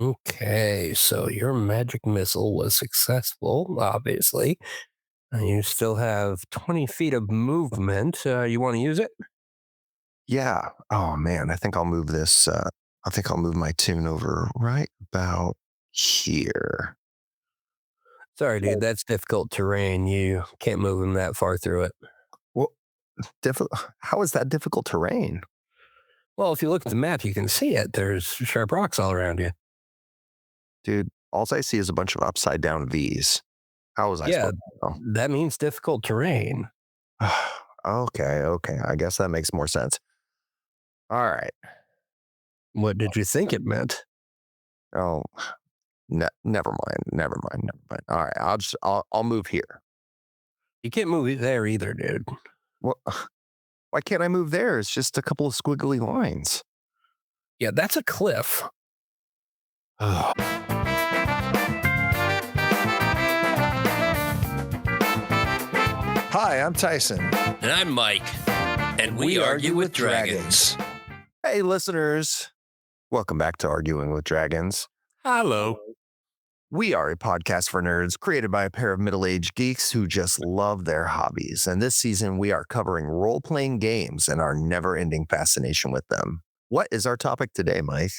Okay, so your magic missile was successful, obviously. You still have 20 feet of movement. You want to use it? Yeah. Oh man, I think I'll move this. I think I'll move my tune over right about here. Sorry, dude, Oh, that's difficult terrain. You can't move him that far through it. well, how is that difficult terrain, Well, if you look at the map, you can see it. There's sharp rocks all around you. dude? All I see is a bunch of upside down V's. How was I Yeah, supposed to that means difficult terrain. know? Okay. I guess that makes more sense. All right. What did you think it meant? Oh, never mind. Never mind. All right. I'll move here. You can't move it there either, dude. Well, why can't I move there? It's just a couple of squiggly lines. Yeah, that's a cliff. Hi, I'm Tyson. And I'm Mike, and we argue with dragons. Hey, listeners. Welcome back to Arguing with Dragons. Hello. We are a podcast for nerds created by a pair of middle aged geeks who just love their hobbies. And this season, we are covering role playing games and our never ending fascination with them. What is our topic today, Mike?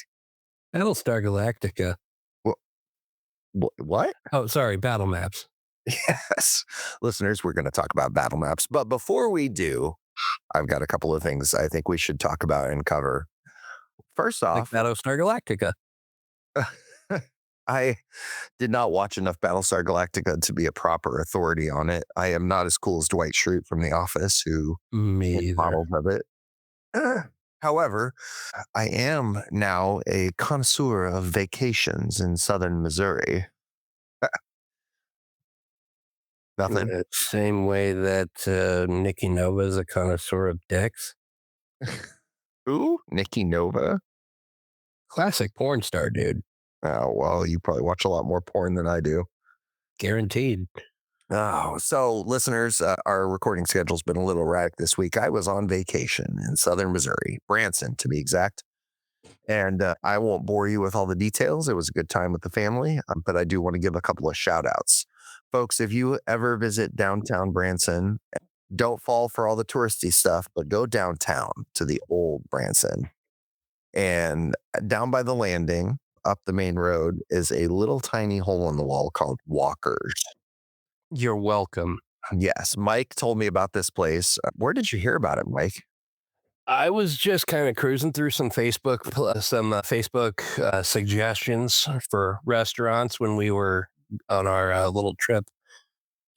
Battlestar Galactica. Wh- What? Oh, sorry, battle maps. Yes. Listeners, we're going to talk about battle maps. But before we do, I've got a couple of things I think we should talk about and cover. First Like off, Battlestar Galactica. I did not watch enough Battlestar Galactica to be a proper authority on it. I am not as cool as Dwight Schrute from The Office, who Me made either. models of it. However, I am now a connoisseur of vacations in southern Missouri. In Nothing. the same way that Nikki Nova is a connoisseur of dicks. Who? Nikki Nova? Classic porn star, dude. Oh, well, you probably watch a lot more porn than I do. Guaranteed. Oh, so listeners, our recording schedule's been a little erratic this week. I was on vacation in southern Missouri, Branson to be exact. And I won't bore you with all the details. It was a good time with the family, but I do want to give a couple of shout outs. Folks, if you ever visit downtown Branson, don't fall for all the touristy stuff, but go downtown to the old Branson. And down by the landing, up the main road, is a little tiny hole in the wall called Walker's. You're welcome. Yes, Mike told me about this place. Where did you hear about it, Mike? I was just kind of cruising through some Facebook suggestions for restaurants when we were on our little trip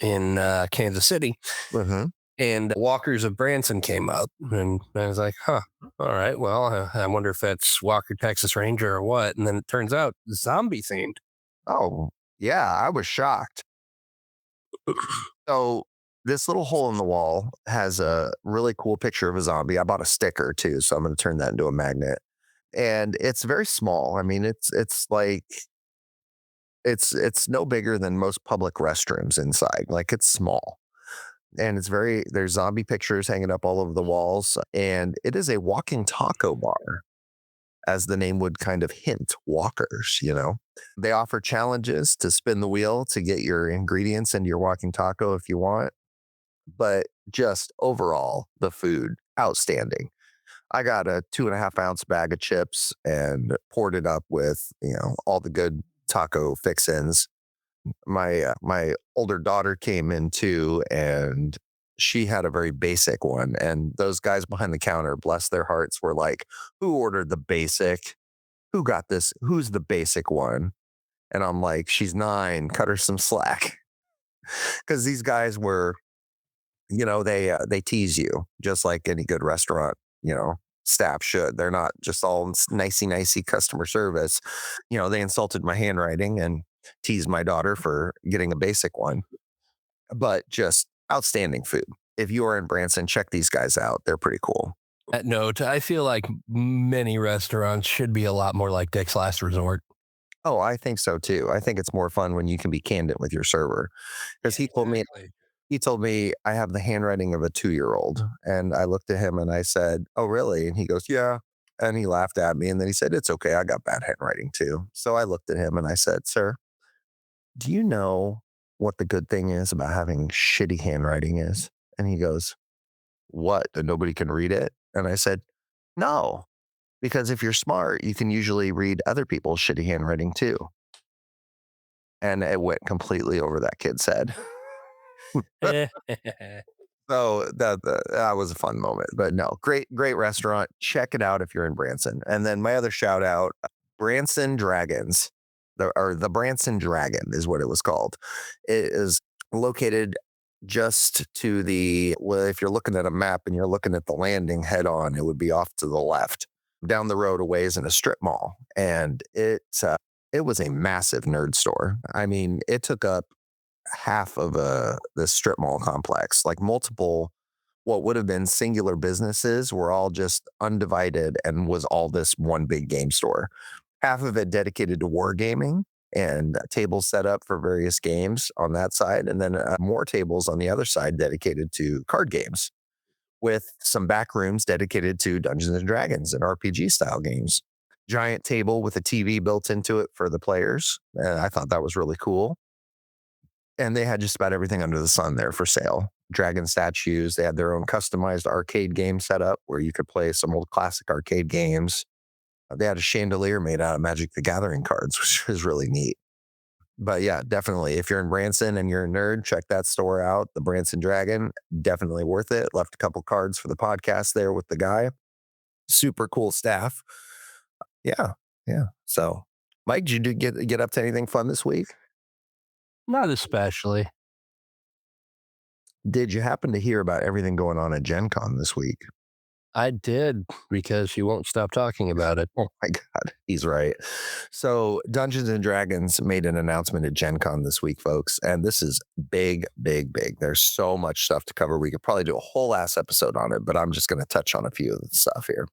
in Kansas City. Mm-hmm. And Walkers of Branson came up, and I was like, "Huh, all right. Well, I wonder if that's Walker Texas Ranger or what." And then it turns out zombie themed. Oh, yeah, I was shocked. So this little hole in the wall has a really cool picture of a zombie. I bought a sticker too, so I'm going to turn that into a magnet. And it's very small. I mean, it's like it's no bigger than most public restrooms inside. Like it's small. And it's very there's zombie pictures hanging up all over the walls and it is a walking taco bar as the name would kind of hint, walkers, you know. They offer challenges to spin the wheel to get your ingredients into your walking taco if you want, but just overall, the food outstanding. I got a 2.5 ounce bag of chips and poured it up with, all the good taco fixins. My older daughter came in too, and she had a very basic one. And those guys behind the counter, bless their hearts, were like, "Who ordered the basic? Who got this? Who's the basic one?" And I'm like, "She's 9. Cut her some slack." Because these guys were, they tease you just like any good restaurant, staff should. They're not just all nicey customer service. They insulted my handwriting and teased my daughter for getting a basic one, but just outstanding food. If you are in Branson, check these guys out. They're pretty cool. That note, I feel like many restaurants should be a lot more like Dick's Last Resort. Oh, I think so too. I think it's more fun when you can be candid with your server because Yeah, exactly. he told me I have the handwriting of a 2-year-old. And I looked at him and I said, "Oh, really?" And he goes, "Yeah." And he laughed at me and then he said, "It's okay. I got bad handwriting too." So I looked at him and I said, "Sir, do you know what the good thing is about having shitty handwriting is?" And he goes, "What? That nobody can read it?" And I said, "No, because if you're smart, you can usually read other people's shitty handwriting too." And it went completely over that kid's head. So that was a fun moment, but no, great restaurant. Check it out if you're in Branson. And then my other shout out, Branson Dragons, the Branson Dragon is what it was called. It is located just to the well, if you're looking at a map and you're looking at the landing head on, it would be off to the left, down the road a ways in a strip mall, and it was a massive nerd store. I mean, it took up half of the strip mall complex, like multiple what would have been singular businesses were all just undivided and was all this one big game store. Half of it dedicated to wargaming and tables set up for various games on that side, and then more tables on the other side dedicated to card games, with some back rooms dedicated to Dungeons and Dragons and RPG style games. Giant table with a TV built into it for the players. I thought that was really cool, and they had just about everything under the sun there for sale. Dragon statues. They had their own customized arcade game set up where you could play some old classic arcade games. They had a chandelier made out of Magic the Gathering cards, which was really neat. But yeah, definitely. If you're in Branson and you're a nerd, check that store out. The Branson Dragon, definitely worth it. Left a couple cards for the podcast there with the guy. Super cool staff. Yeah, yeah. So, Mike, did you get up to anything fun this week? Not especially. Did you happen to hear about everything going on at Gen Con this week? I did because you won't stop talking about it. Oh my God, he's right. So, Dungeons and Dragons made an announcement at Gen Con this week, folks. And this is big, big, big. There's so much stuff to cover. We could probably do a whole ass episode on it, but I'm just going to touch on a few of the stuff here.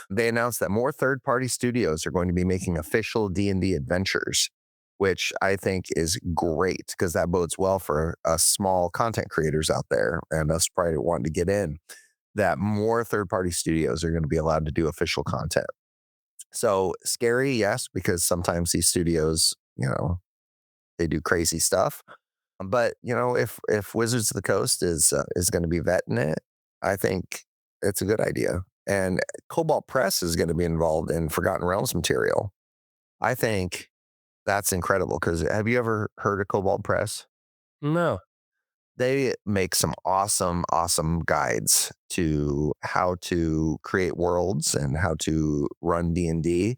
They announced that more third-party studios are going to be making official D&D adventures, which I think is great because that bodes well for us small content creators out there and us probably wanting to get in, that more third-party studios are going to be allowed to do official content. So scary, yes, because sometimes these studios, they do crazy stuff. But if Wizards of the Coast is going to be vetting it, I think it's a good idea. And Cobalt Press is going to be involved in Forgotten Realms material. I think that's incredible because have you ever heard of Cobalt Press? No. They make some awesome, awesome guides to how to create worlds and how to run D&D.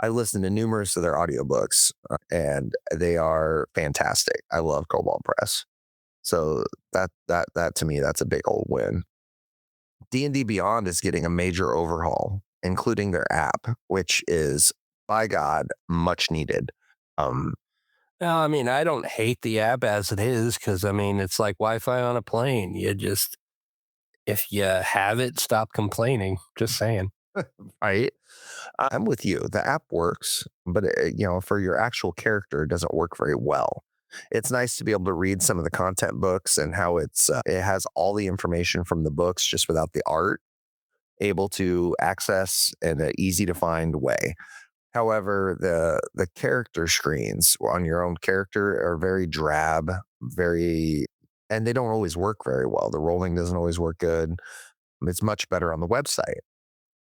I listened to numerous of their audiobooks and they are fantastic. I love Cobalt Press. So that to me, that's a big old win. D&D Beyond is getting a major overhaul, including their app, which is, by God, much needed. Um, No, I mean, I don't hate the app as it is because, I mean, it's like Wi Fi on a plane. If you have it, stop complaining. Just saying. right? I'm with you. The app works, but for your actual character, it doesn't work very well. It's nice to be able to read some of the content books and how it has all the information from the books just without the art, able to access in an easy to find way. However, the character screens on your own character are very drab, and they don't always work very well. The rolling doesn't always work good. It's much better on the website.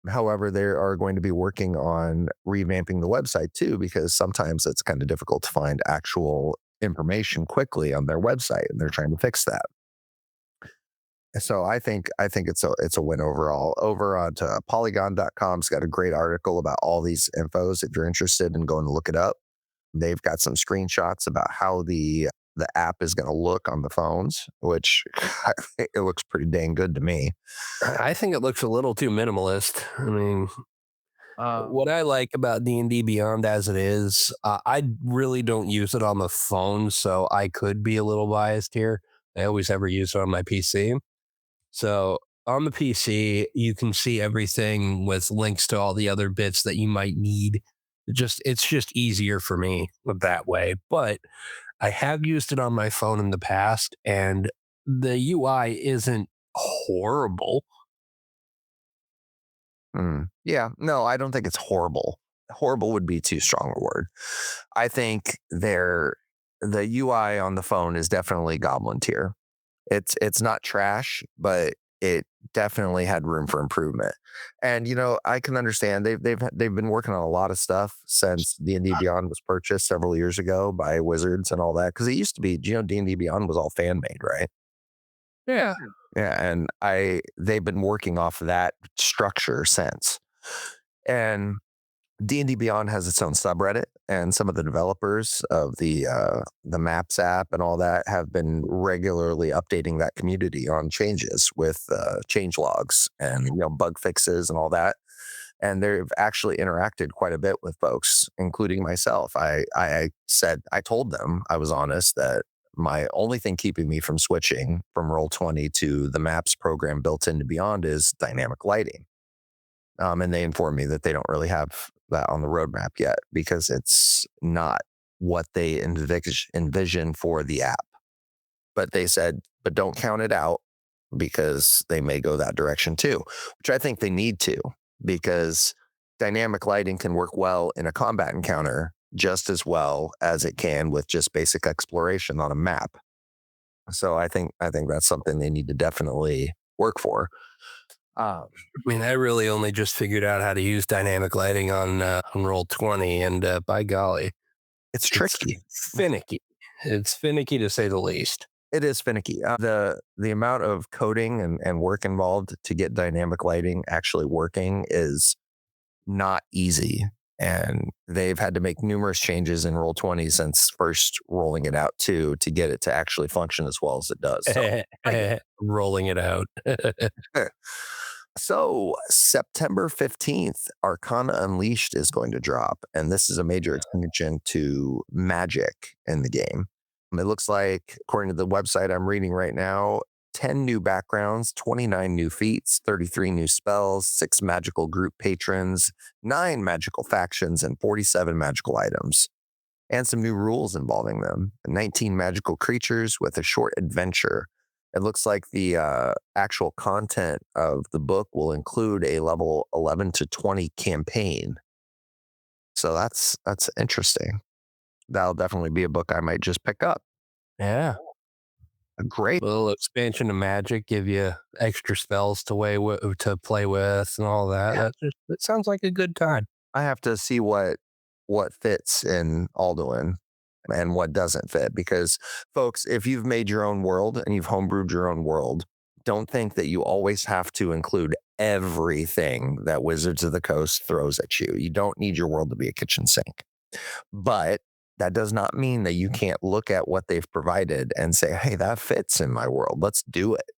However, they are going to be working on revamping the website too, because sometimes it's kind of difficult to find actual information quickly on their website, and they're trying to fix that. So I think it's a win overall. Over on to polygon.com's got a great article about all these infos if you're interested in going to look it up. They've got some screenshots about how the app is going to look on the phones, which it looks pretty dang good to me. I think it looks a little too minimalist. I mean, what I like about D&D Beyond as it is, I really don't use it on the phone, so I could be a little biased here. I always ever use it on my PC. So on the PC, you can see everything with links to all the other bits that you might need. It's just easier for me that way. But I have used it on my phone in the past, and the UI isn't horrible. Yeah, no, I don't think it's horrible. Horrible would be too strong a word. I think the UI on the phone is definitely goblin tier. It's not trash, but it definitely had room for improvement. And I can understand they've been working on a lot of stuff since D&D Beyond was purchased several years ago by Wizards and all that. Because it used to be, D&D Beyond was all fan made, right? Yeah. Yeah, and they've been working off of that structure since. And D&D Beyond has its own subreddit, and some of the developers of the Maps app and all that have been regularly updating that community on changes with change logs and bug fixes and all that. And they've actually interacted quite a bit with folks, including myself. I told them, I was honest, that my only thing keeping me from switching from Roll20 to the Maps program built into Beyond is dynamic lighting. And they informed me that they don't really have that on the roadmap yet because it's not what they envision for the app. But they said, but don't count it out because they may go that direction too, which I think they need to, because dynamic lighting can work well in a combat encounter just as well as it can with just basic exploration on a map. So I think that's something they need to definitely work for. I mean, I really only just figured out how to use dynamic lighting on Roll20, and by golly, It's it's tricky. finicky. It's finicky to say the least. It is finicky. The amount of coding and work involved to get dynamic lighting actually working is not easy. And they've had to make numerous changes in Roll20 since first rolling it out too, to get it to actually function as well as it does. So, Rolling it out. so September 15th, Arcana Unleashed is going to drop. And this is a major extension to magic in the game. It looks like, according to the website I'm reading right now, 10 new backgrounds, 29 new feats, 33 new spells, 6 magical group patrons, 9 magical factions, and 47 magical items, and some new rules involving them. 19 magical creatures with a short adventure. It looks like the actual content of the book will include a level 11 to 20 campaign. So that's interesting. That'll definitely be a book I might just pick up. Yeah. A great. A little expansion of magic, give you extra spells to play with and all that. Yeah. It sounds like a good time. I have to see what fits in Alduin and what doesn't fit, because folks, if you've made your own world and you've homebrewed your own world, don't think that you always have to include everything that Wizards of the Coast throws at you. You don't need your world to be a kitchen sink. But that does not mean that you can't look at what they've provided and say, hey, that fits in my world. Let's do it.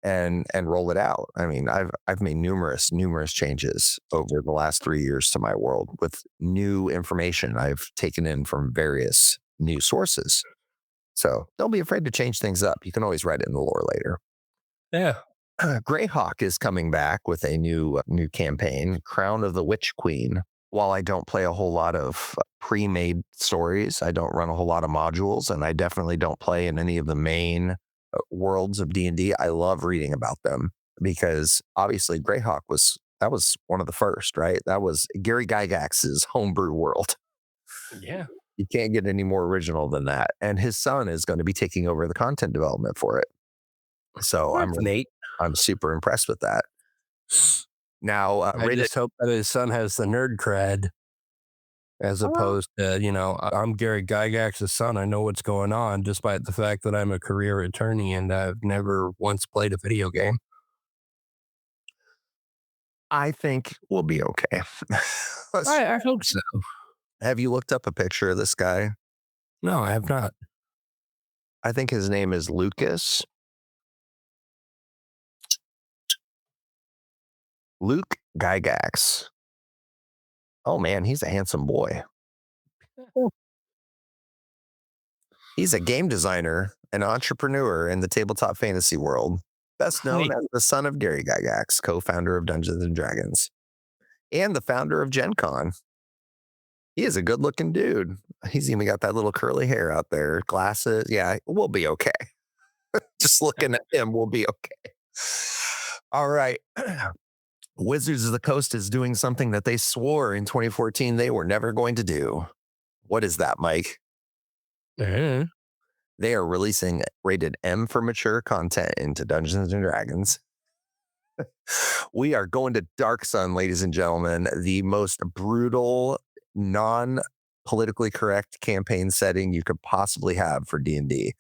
And roll it out. I mean, I've made numerous changes over the last 3 years to my world with new information I've taken in from various new sources. So don't be afraid to change things up. You can always write it in the lore later. Yeah. Greyhawk is coming back with a new campaign, Crown of the Witch Queen. While I don't play a whole lot of pre-made stories, I don't run a whole lot of modules, and I definitely don't play in any of the main worlds of D&D. I love reading about them because obviously Greyhawk was one of the first, right? That was Gary Gygax's homebrew world. Yeah. You can't get any more original than that. And his son is going to be taking over the content development for it. So I'm super impressed with that. Now, I just hope that his son has the nerd cred, as opposed to, I'm Gary Gygax's son. I know what's going on, despite the fact that I'm a career attorney and I've never once played a video game. I think we'll be okay. I hope so. Have you looked up a picture of this guy? No, I have not. I think his name is Lucas. Luke Gygax. Oh man, he's a handsome boy. He's a game designer, an entrepreneur in the tabletop fantasy world, best known as the son of Gary Gygax, co-founder of Dungeons and Dragons, and the founder of Gen Con. He is a good-looking dude. He's even got that little curly hair out there, glasses. Yeah, we'll be okay. Just looking at him, we'll be okay. All right. Wizards of the Coast is doing something that they swore in 2014 they were never going to do. What is that, Mike? Yeah. They are releasing rated M for mature content into Dungeons and Dragons. We are going to Dark Sun, ladies and gentlemen, the most brutal, non politically correct campaign setting you could possibly have for D&D.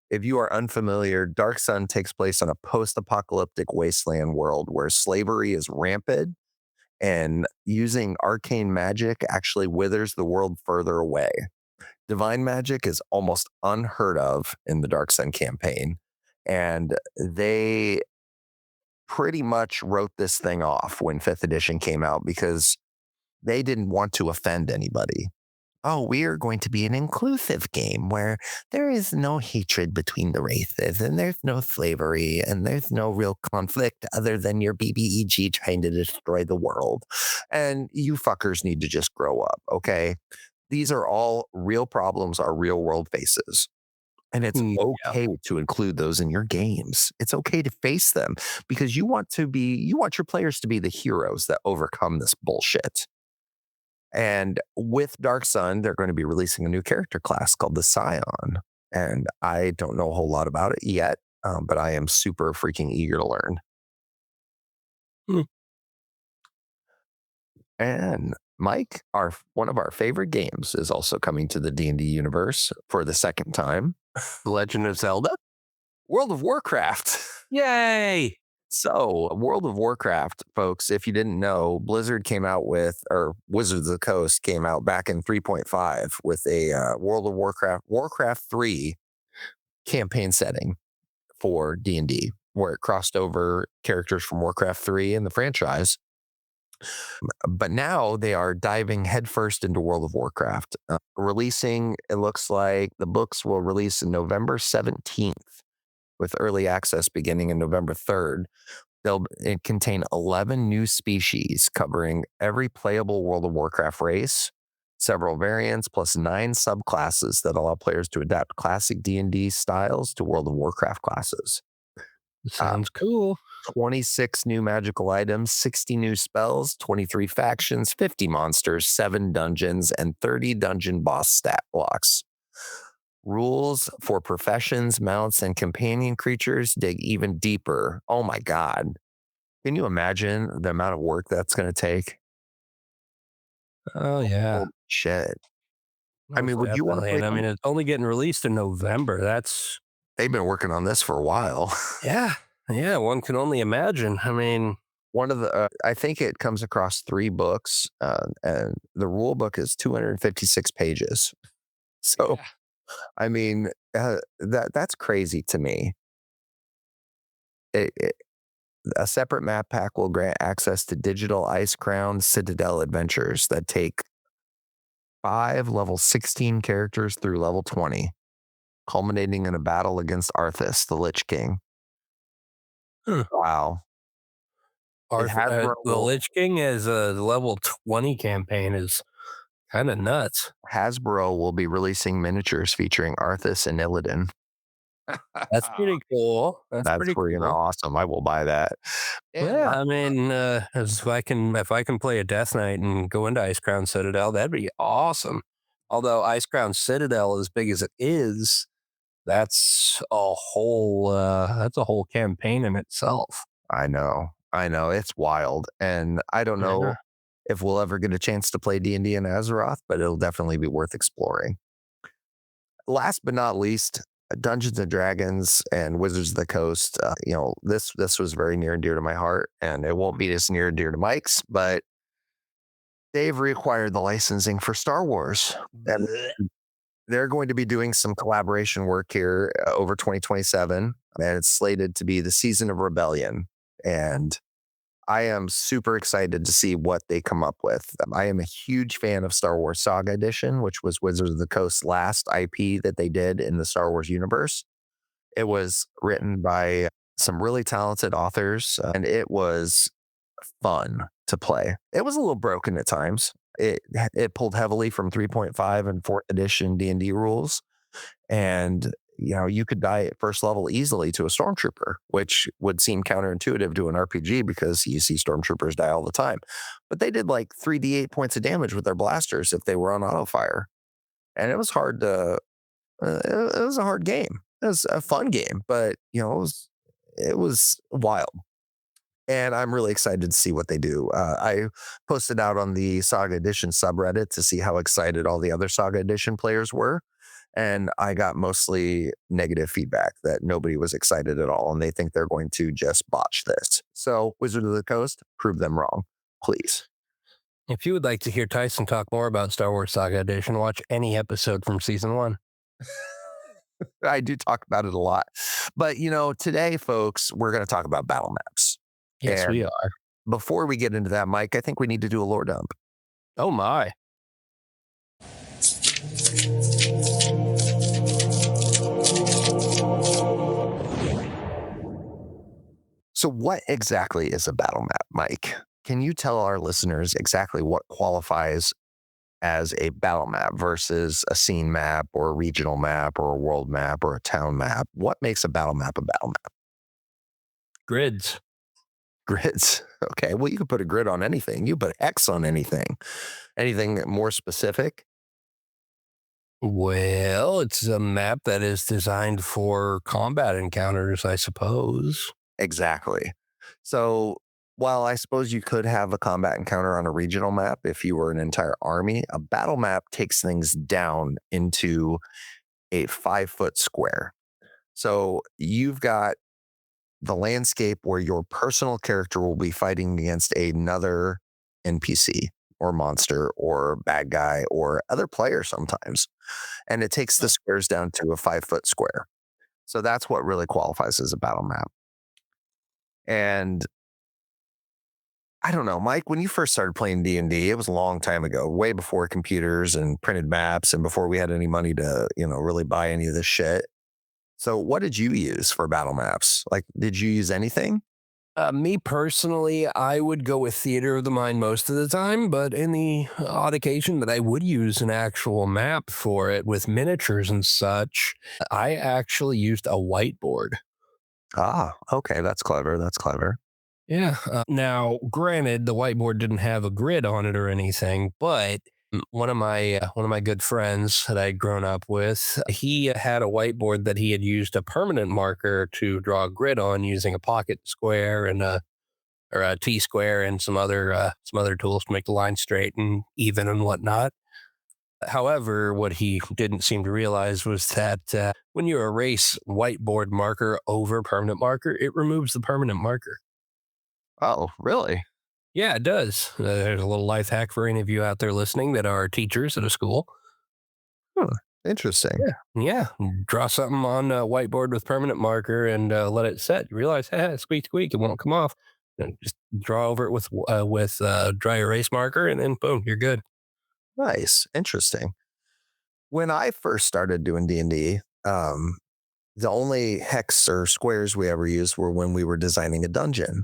If you are unfamiliar, Dark Sun takes place on a post-apocalyptic wasteland world where slavery is rampant and using arcane magic actually withers the world further away. Divine magic is almost unheard of in the Dark Sun campaign, and they pretty much wrote this thing off when 5th edition came out because they didn't want to offend anybody. Oh, we are going to be an inclusive game where there is no hatred between the races and there's no slavery and there's no real conflict other than your BBEG trying to destroy the world. And you fuckers need to just grow up, okay? These are all real problems our real world faces. And it's Yeah. okay to include those in your games. It's okay to face them because you want your players to be the heroes that overcome this bullshit. And with Dark Sun, they're going to be releasing a new character class called the Scion. And I don't know a whole lot about it yet, but I am super freaking eager to learn. Hmm. And Mike, one of our favorite games is also coming to the D&D universe for the second time. Legend of Zelda. World of Warcraft. Yay! So, World of Warcraft, folks, if you didn't know, Blizzard came out with, or Wizards of the Coast came out back in 3.5 with a World of Warcraft 3 campaign setting for D&D, where it crossed over characters from Warcraft 3 and the franchise. But now they are diving headfirst into World of Warcraft. Releasing, it looks like the books will release in November 17th with early access beginning in November 3rd. They'll contain 11 new species covering every playable World of Warcraft race, several variants, plus 9 subclasses that allow players to adapt classic D&D styles to World of Warcraft classes. Sounds cool. 26 new magical items, 60 new spells, 23 factions, 50 monsters, 7 dungeons, and 30 dungeon boss stat blocks. Rules for professions, mounts, and companion creatures dig even deeper. Oh my God. Can you imagine the amount of work that's going to take? Oh yeah. Holy shit. I mean, Most would you want to definitely. play And I them? mean, it's only getting released in November. That's They've been working on this for a while. yeah. Yeah, one can only imagine. I mean, I think it comes across 3 books, and the rule book is 256 pages. So, yeah. I mean, that's crazy to me. It, a separate map pack will grant access to digital Icecrown Citadel adventures that take 5 level 16 characters through level 20, culminating in a battle against Arthas, the Lich King. Huh. Wow. The Lich King as a level 20 campaign is kind of nuts. Hasbro will be releasing miniatures featuring Arthas and Illidan. That's pretty cool. That's That's pretty freaking cool. awesome. I will buy that. Yeah, I mean, if I can play a Death Knight and go into Icecrown Citadel, that'd be awesome. Although Icecrown Citadel, as big as it is, that's a whole campaign in itself. I know. I know. It's wild. And I don't know Yeah. if we'll ever get a chance to play D&D in Azeroth, but it'll definitely be worth exploring. Last but not least, Dungeons and Dragons and Wizards of the Coast. This was very near and dear to my heart, and it won't be as near and dear to Mike's, but they've reacquired the licensing for Star Wars. And they're going to be doing some collaboration work here over 2027, and it's slated to be the Season of Rebellion. And I am super excited to see what they come up with. I am a huge fan of Star Wars Saga Edition, which was Wizards of the Coast's last IP that they did in the Star Wars universe. It was written by some really talented authors, and it was fun to play. It was a little broken at times. It pulled heavily from 3.5 and 4th edition D&D rules, and you could die at first level easily to a stormtrooper, which would seem counterintuitive to an RPG because you see stormtroopers die all the time. But they did like 3d8 points of damage with their blasters if they were on auto fire. And it was hard to, it was a hard game. It was a fun game, but it was wild. And I'm really excited to see what they do. I posted out on the Saga Edition subreddit to see how excited all the other Saga Edition players were. And I got mostly negative feedback that nobody was excited at all. And they think they're going to just botch this. So, Wizard of the Coast, prove them wrong, please. If you would like to hear Tyson talk more about Star Wars Saga Edition, watch any episode from season 1. I do talk about it a lot. But, today, folks, we're going to talk about battle maps. Yes, And we are. before we get into that, Mike, I think we need to do a lore dump. Oh, my. So, what exactly is a battle map, Mike? Can you tell our listeners exactly what qualifies as a battle map versus a scene map or a regional map or a world map or a town map? What makes a battle map a battle map? Grids. Grids. Okay. Well, you could put a grid on anything. You put X on anything. Anything more specific? Well, it's a map that is designed for combat encounters, I suppose. Exactly. So, while I suppose you could have a combat encounter on a regional map if you were an entire army, a battle map takes things down into a 5-foot square. So, you've got the landscape where your personal character will be fighting against another NPC or monster or bad guy or other player sometimes. And it takes the squares down to a 5-foot square. So that's what really qualifies as a battle map. And I don't know, Mike, when you first started playing D&D, it was a long time ago, way before computers and printed maps and before we had any money to, really buy any of this shit. So what did you use for battle maps? Like, did you use anything? Me personally, I would go with Theater of the Mind most of the time, but in the odd occasion that I would use an actual map for it with miniatures and such, I actually used a whiteboard. Ah, okay. That's clever. That's clever. Yeah. Now, granted, the whiteboard didn't have a grid on it or anything, but one of my good friends that I'd grown up with, he had a whiteboard that he had used a permanent marker to draw a grid on using a pocket square and a T square and some other tools to make the line straight and even and whatnot. However, what he didn't seem to realize was that when you erase whiteboard marker over permanent marker, it removes the permanent marker. Oh, really? Yeah, it does. There's a little life hack for any of you out there listening that are teachers at a school. Huh, interesting. Yeah. Draw something on a whiteboard with permanent marker and let it set. You realize, squeak, squeak, it won't come off. And just draw over it with dry erase marker, and then boom, you're good. Nice. Interesting. When I first started doing D&D, the only hex or squares we ever used were when we were designing a dungeon.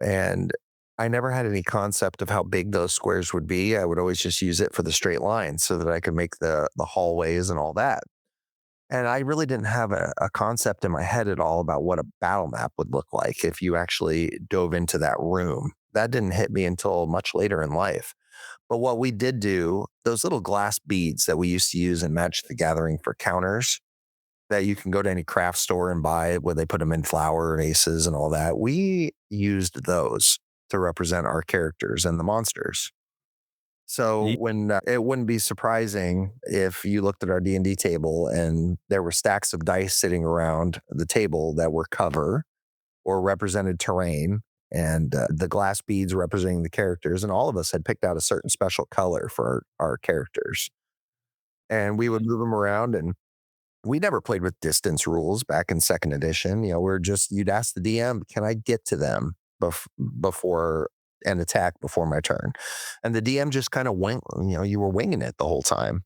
And I never had any concept of how big those squares would be. I would always just use it for the straight lines so that I could make the hallways and all that. And I really didn't have a concept in my head at all about what a battle map would look like if you actually dove into that room. That didn't hit me until much later in life. But what we did do, those little glass beads that we used to use in Magic the Gathering for counters that you can go to any craft store and buy where they put them in flower and aces and all that, we used those to represent our characters and the monsters. So when it wouldn't be surprising if you looked at our D&D table and there were stacks of dice sitting around the table that were cover or represented terrain and the glass beads representing the characters. And all of us had picked out a certain special color for our characters. And we would move them around, and we never played with distance rules back in second edition. You'd ask the DM, can I get to them before an attack before my turn? And the DM just kind of went, you were winging it the whole time.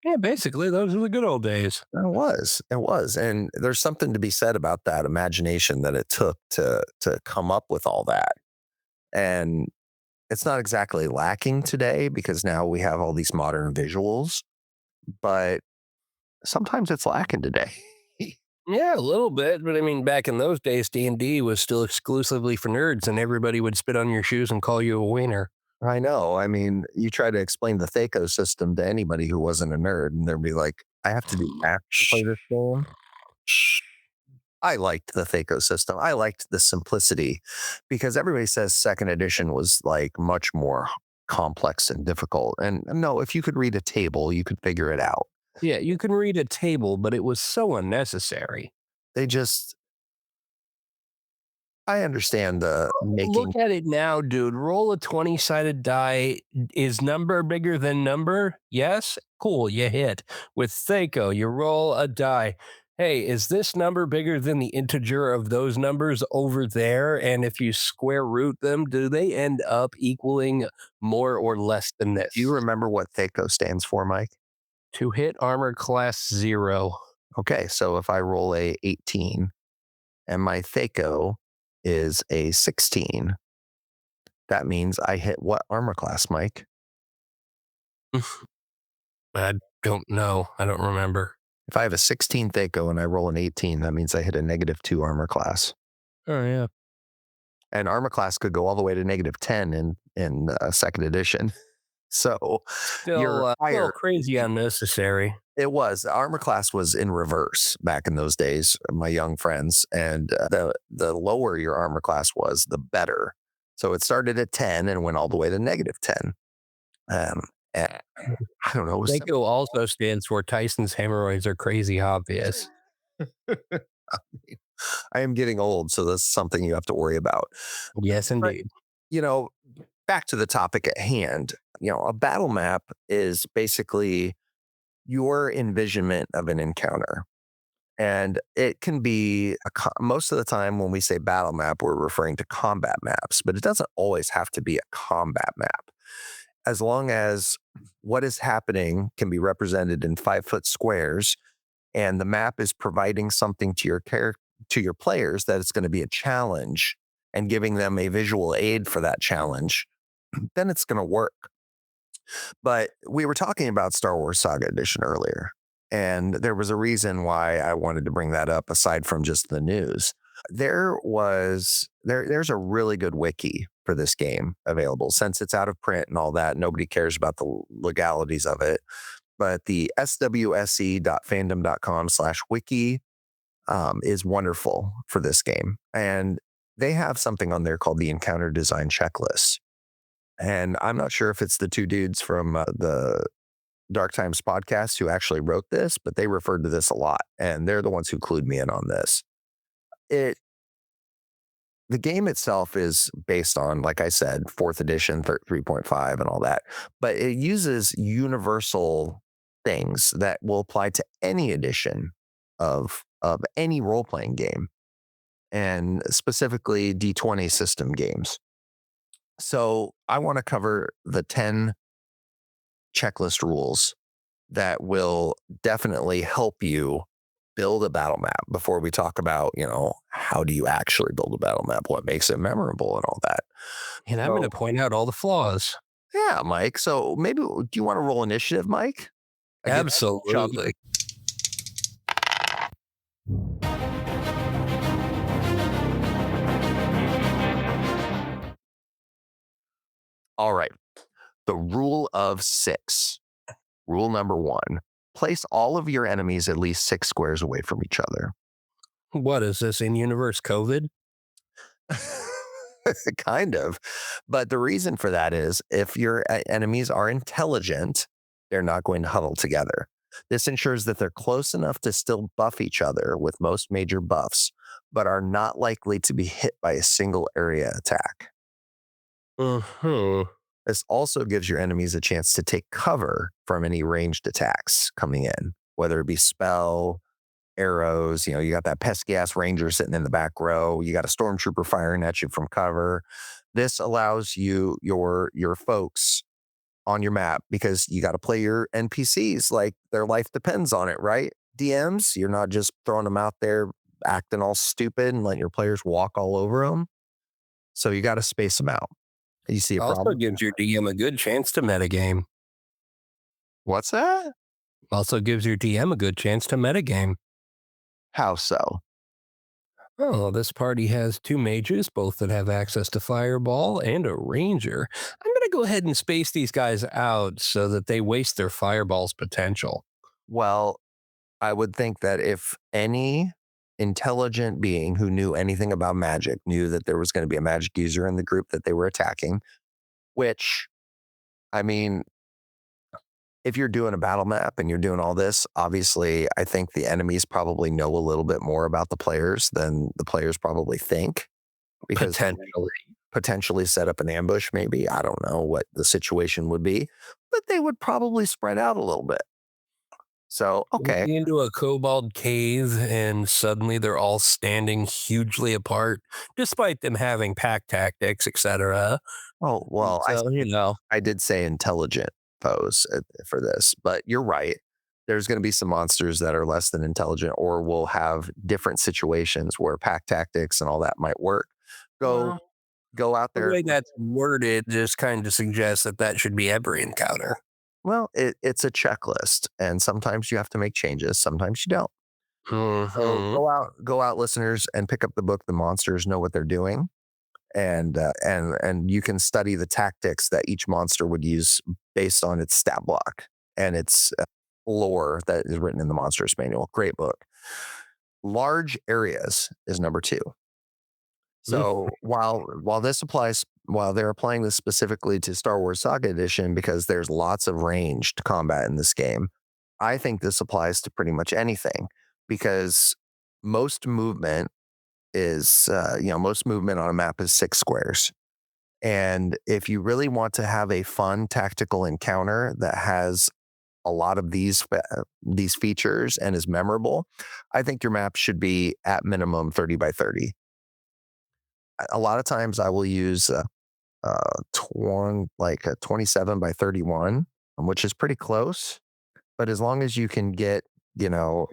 Yeah, basically, those were the good old days. It was. And there's something to be said about that imagination that it took to come up with all that. And it's not exactly lacking today because now we have all these modern visuals, but sometimes it's lacking today. Yeah, a little bit, but I mean, back in those days, D&D was still exclusively for nerds, and everybody would spit on your shoes and call you a wiener. I know. I mean, you try to explain the Thaco system to anybody who wasn't a nerd, and they'd be like, I have to do math to play this game. I liked the Thaco system. I liked the simplicity because everybody says second edition was like much more complex and difficult. And no, if you could read a table, you could figure it out. Yeah, you can read a table, but it was so unnecessary. They just, I understand the making. Look at it now, dude. Roll a 20-sided die. Is number bigger than number? Yes? Cool, you hit. With Thaco, you roll a die. Hey, is this number bigger than the integer of those numbers over there? And if you square root them, do they end up equaling more or less than this? Do you remember what Thaco stands for, Mike? To hit armor class 0. Okay, so if I roll a 18 and my Thaco is a 16, that means I hit what armor class, Mike? I don't know. I don't remember. If I have a 16 Thaco and I roll an 18, that means I hit a -2 armor class. Oh, yeah. And armor class could go all the way to -10 in second edition. So Still, still crazy unnecessary. It was. Armor class was in reverse back in those days, my young friends. And the lower your armor class was, the better. So it started at 10 and went all the way to -10. And I don't know. Thaco also stands for Tyson's hemorrhoids are crazy obvious. I am getting old, so that's something you have to worry about. Yes, indeed. But, back to the topic at hand, a battle map is basically your envisionment of an encounter. And it can be most of the time when we say battle map, we're referring to combat maps, but it doesn't always have to be a combat map. As long as what is happening can be represented in 5-foot squares and the map is providing something to your players that it's going to be a challenge and giving them a visual aid for that challenge, then it's going to work. But we were talking about Star Wars Saga Edition earlier, and there was a reason why I wanted to bring that up aside from just the news. There's a really good wiki for this game available. Since it's out of print and all that, nobody cares about the legalities of it. But the swse.fandom.com/wiki is wonderful for this game. And they have something on there called the Encounter Design Checklist. And I'm not sure if it's the two dudes from the Dark Times podcast who actually wrote this, but they referred to this a lot. And they're the ones who clued me in on this. The game itself is based on, like I said, 4th edition, 3.5 and all that, but it uses universal things that will apply to any edition of any role-playing game, and specifically D20 system games. So I want to cover the 10 checklist rules that will definitely help you build a battle map before we talk about, how do you actually build a battle map, what makes it memorable and all that. And I'm going to point out all the flaws. Yeah, Mike. So maybe, do you want to roll initiative, Mike? Absolutely. All right. The rule of 6. Rule number 1. Place all of your enemies at least 6 squares away from each other. What is this, in universe COVID? Kind of. But the reason for that is if your enemies are intelligent, they're not going to huddle together. This ensures that they're close enough to still buff each other with most major buffs, but are not likely to be hit by a single area attack. This also gives your enemies a chance to take cover from any ranged attacks coming in, whether it be spell, arrows. You got that pesky ass ranger sitting in the back row. You got a stormtrooper firing at you from cover. This allows your folks on your map, because you got to play your NPCs like their life depends on it, right? DMs, you're not just throwing them out there acting all stupid and letting your players walk all over them. So you got to space them out. You see a problem? Also gives your DM a good chance to metagame. What's that? Also gives your DM a good chance to metagame. How so? Oh, this party has two mages, both that have access to fireball, and a ranger. I'm going to go ahead and space these guys out so that they waste their fireball's potential. Well, I would think that if any intelligent being who knew anything about magic knew that there was going to be a magic user in the group that they were attacking, which, I mean, if you're doing a battle map and you're doing all this, obviously, I think the enemies probably know a little bit more about the players than the players probably think because they Potentially. potentially set up an ambush, maybe. I don't know what the situation would be, but they would probably spread out a little bit. So, okay. Walking into a kobold cave and suddenly they're all standing hugely apart, despite them having pack tactics, etc. Oh, well, So, I did say intelligent foes for this, but you're right. There's going to be some monsters that are less than intelligent or will have different situations where pack tactics and all that might work. Go well, go out the there. way that's worded just kind of suggests that that should be every encounter. Well, it's a checklist and sometimes you have to make changes, sometimes you don't. So Hmm. go out listeners and pick up the book The Monsters Know What They're Doing and you can study the tactics that each monster would use based on its stat block and its lore that is written in the Monsters Manual. Great book. Large areas is number two. So while they're applying this specifically to Star Wars Saga Edition because there's lots of ranged combat in this game, I think this applies to pretty much anything because most movement most movement on a map is 6 squares. And if you really want to have a fun tactical encounter that has a lot of these features and is memorable, I think your map should be at minimum 30 by 30. A lot of times I will use like a 27 by 31, which is pretty close. But as long as you can get, you know,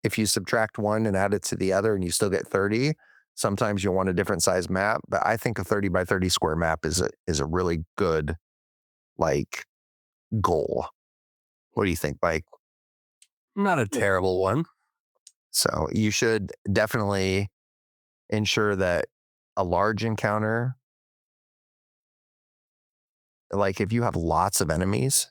if you subtract one and add it to the other and you still get 30, sometimes you'll want a different size map. But I think a 30 by 30 square map is a really good like goal. What do you think, Mike? Not a terrible one. So you should definitely ensure that a large encounter, like if you have lots of enemies,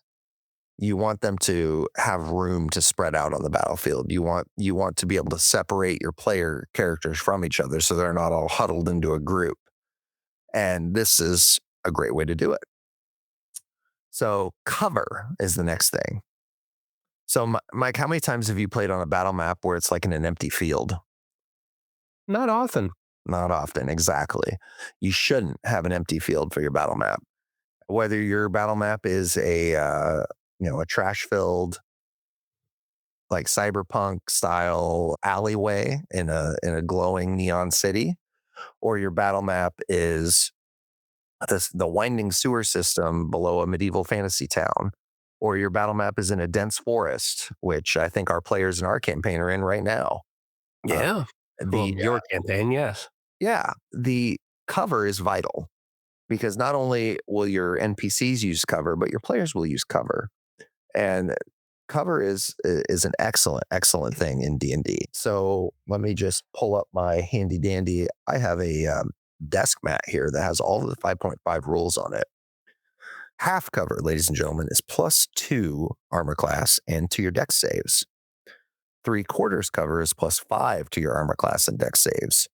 you want them to have room to spread out on the battlefield. You want to be able to separate your player characters from each other so they're not all huddled into a group. And this is a great way to do it. So cover is the next thing. So Mike, how many times have you played on a battle map where it's like in an empty field? Not often. Not often, exactly. You shouldn't have an empty field for your battle map. Whether your battle map is a trash filled like cyberpunk style alleyway in a glowing neon city, or your battle map is the winding sewer system below a medieval fantasy town, or your battle map is in a dense forest, which I think our players in our campaign are in right now. Uh, Yeah. Well, the your campaign, yes. Yeah, the cover is vital because not only will your NPCs use cover, but your players will use cover. And cover is an excellent thing in D&D. So let me just pull up my handy dandy. I have a desk mat here that has all of the 5.5 rules on it. Half cover, ladies and gentlemen, is +2 armor class and to your dex saves. 3/4 cover is +5 to your armor class and dex saves.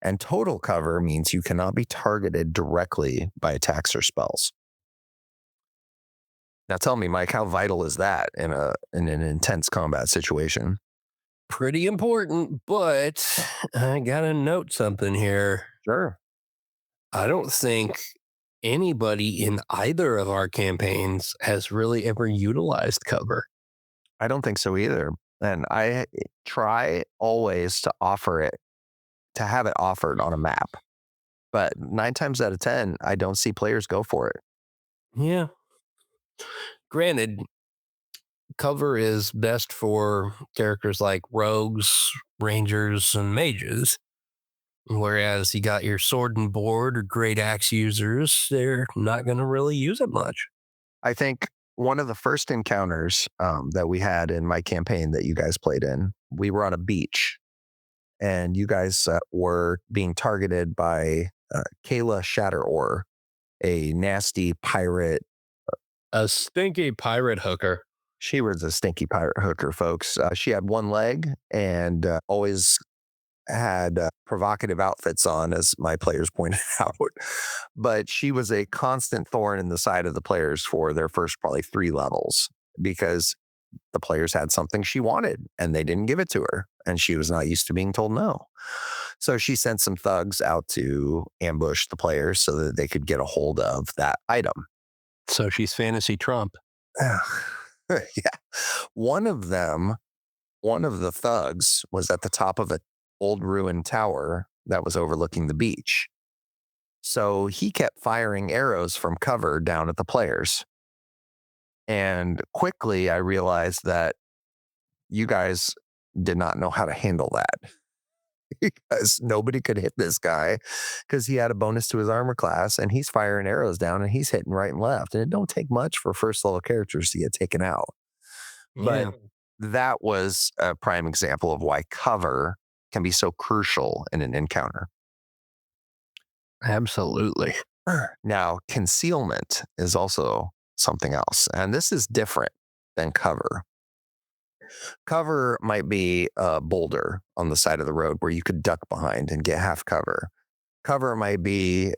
And total cover means you cannot be targeted directly by attacks or spells. Now tell me, Mike, how vital is that in an intense combat situation? Pretty important, but I gotta note something here. Sure. I don't think anybody in either of our campaigns has really ever utilized cover. I don't think so either. And I try always to have it offered on a map. But 9 times out of 10, I don't see players go for it. Yeah. Granted, cover is best for characters like rogues, rangers, and mages. Whereas you got your sword and board or great axe users, they're not going to really use it much. I think One of the first encounters that we had in my campaign that you guys played in, we were on a beach and you guys were being targeted by Kayla Shatteror, a nasty pirate. A stinky pirate hooker. She was a stinky pirate hooker, folks. She had one leg and always had provocative outfits on, as my players pointed out. But she was a constant thorn in the side of the players for their first probably 3 levels because the players had something she wanted and they didn't give it to her. And she was not used to being told no. So she sent some thugs out to ambush the players so that they could get a hold of that item. So she's fantasy Trump. Yeah. One of them, one of the thugs was at the top of an old ruined tower that was overlooking the beach. So he kept firing arrows from cover down at the players. And quickly I realized that you guys did not know how to handle that because nobody could hit this guy because he had a bonus to his armor class and he's firing arrows down and he's hitting right and left. And it don't take much for first level characters to get taken out. But Yeah. that was a prime example of why cover can be so crucial in an encounter. Absolutely. Now, concealment is also something else, and this is different than cover. Cover might be a boulder on the side of the road where you could duck behind and get half cover. Cover might be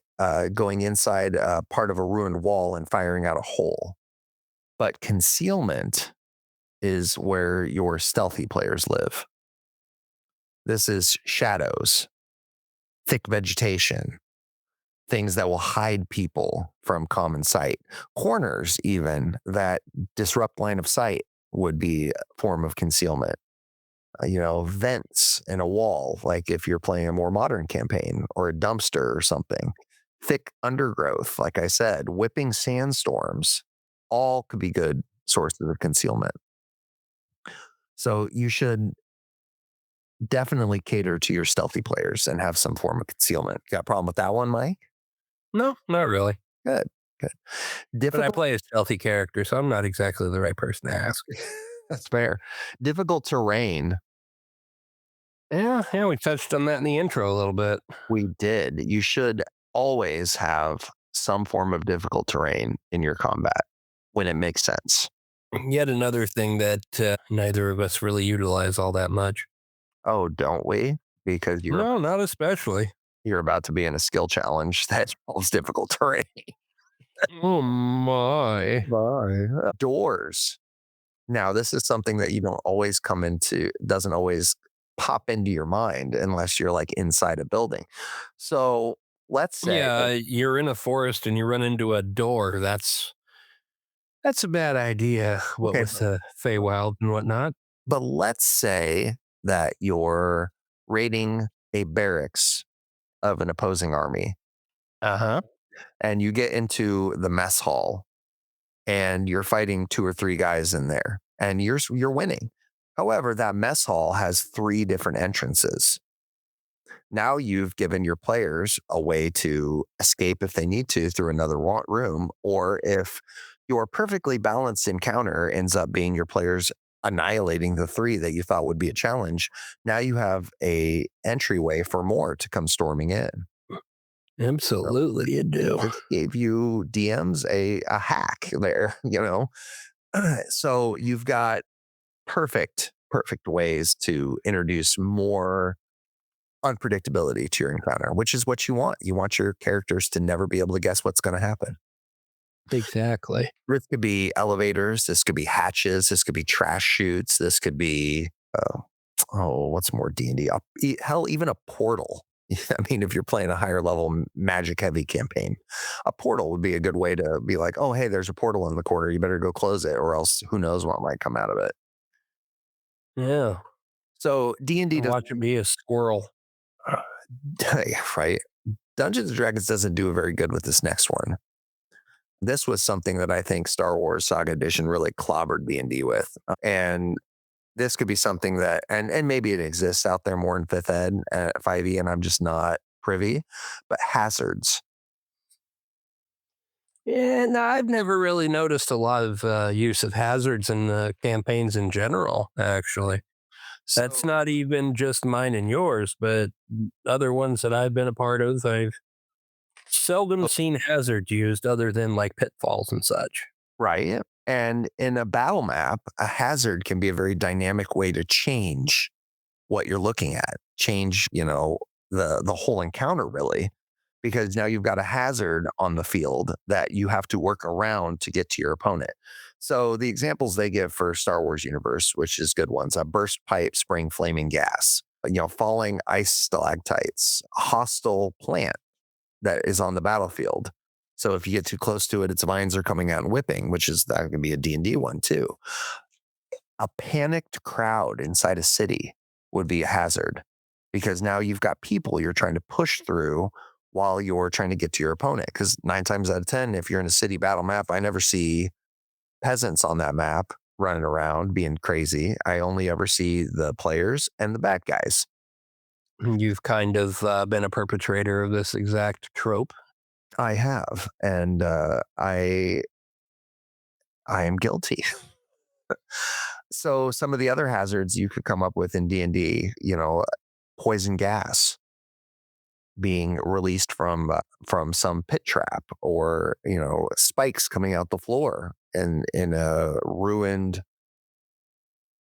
going inside part of a ruined wall and firing out a hole. But concealment is where your stealthy players live. This is shadows, thick vegetation, things that will hide people from common sight, corners even that disrupt line of sight would be a form of concealment. Vents in a wall, like if you're playing a more modern campaign, or a dumpster or something. Thick undergrowth, like I said, whipping sandstorms, all could be good sources of concealment. So you should definitely cater to your stealthy players and have some form of concealment. Got a problem with that one, Mike? No, not really. Good, good. But I Difficult. play a stealthy character, so I'm not exactly the right person to ask. That's fair. Difficult terrain. Yeah, we touched on that in the intro a little bit. We did. You should always have some form of difficult terrain in your combat when it makes sense. Yet another thing that neither of us really utilize all that much. Oh, don't we? Because No, not especially. you're about to be in a skill challenge that involves difficult terrain. Oh my. Doors. Now, this is something that you don't always come into, doesn't always pop into your mind unless you're like inside a building. So let's say, Yeah, you're in a forest and you run into a door. That's a bad idea. What okay, with the Feywild and whatnot. but let's say that you're raiding a barracks of an opposing army Uh-huh. and you get into the mess hall and you're fighting 2 or 3 guys in there and you're winning. However, that mess hall has 3 different entrances. Now you've given your players a way to escape if they need to through another room, or if your perfectly balanced encounter ends up being your players annihilating the 3 that you thought would be a challenge, now you have a entryway for more to come storming in. Absolutely, you do. This gave you DMs a hack there, So you've got perfect ways to introduce more unpredictability to your encounter, which is what you want. You want your characters to never be able to guess what's going to happen. Exactly. This could be elevators. This could be hatches. This could be trash chutes. This could be, what's more D&D? Hell, even a portal. I mean, if you're playing a higher level magic heavy campaign, a portal would be a good way to be like, oh, hey, there's a portal in the corner. You better go close it, or else who knows what might come out of it. Yeah. So D&D does Watch it be a squirrel. right. Dungeons and Dragons doesn't do very good with this next one. This was something that I think Star Wars Saga Edition really clobbered D&D with. And this could be something that, and maybe it exists out there more in 5th ed, 5e, and I'm just not privy, but hazards. Yeah, no, I've never really noticed a lot of use of hazards in campaigns in general, actually. That's So not even just mine and yours, but other ones that I've been a part of, I've seldom seen hazards used other than like pitfalls and such. right. And in a battle map, a hazard can be a very dynamic way to change what you're looking at, change, the whole encounter really, because now you've got a hazard on the field that you have to work around to get to your opponent. So the examples they give for Star Wars universe, which is good ones, a burst pipe spraying flaming gas, falling ice stalactites, a hostile plant that is on the battlefield. So if you get too close to it, its vines are coming out and whipping, which is that can be a D&D one too. A panicked crowd inside a city would be a hazard because now you've got people you're trying to push through while you're trying to get to your opponent. Because 9 times out of 10, if you're in a city battle map, I never see peasants on that map running around being crazy. I only ever see the players and the bad guys. You've kind of been a perpetrator of this exact trope. I have, and I am guilty. So some of the other hazards you could come up with in D&D, poison gas being released from some pit trap, or spikes coming out the floor in a ruined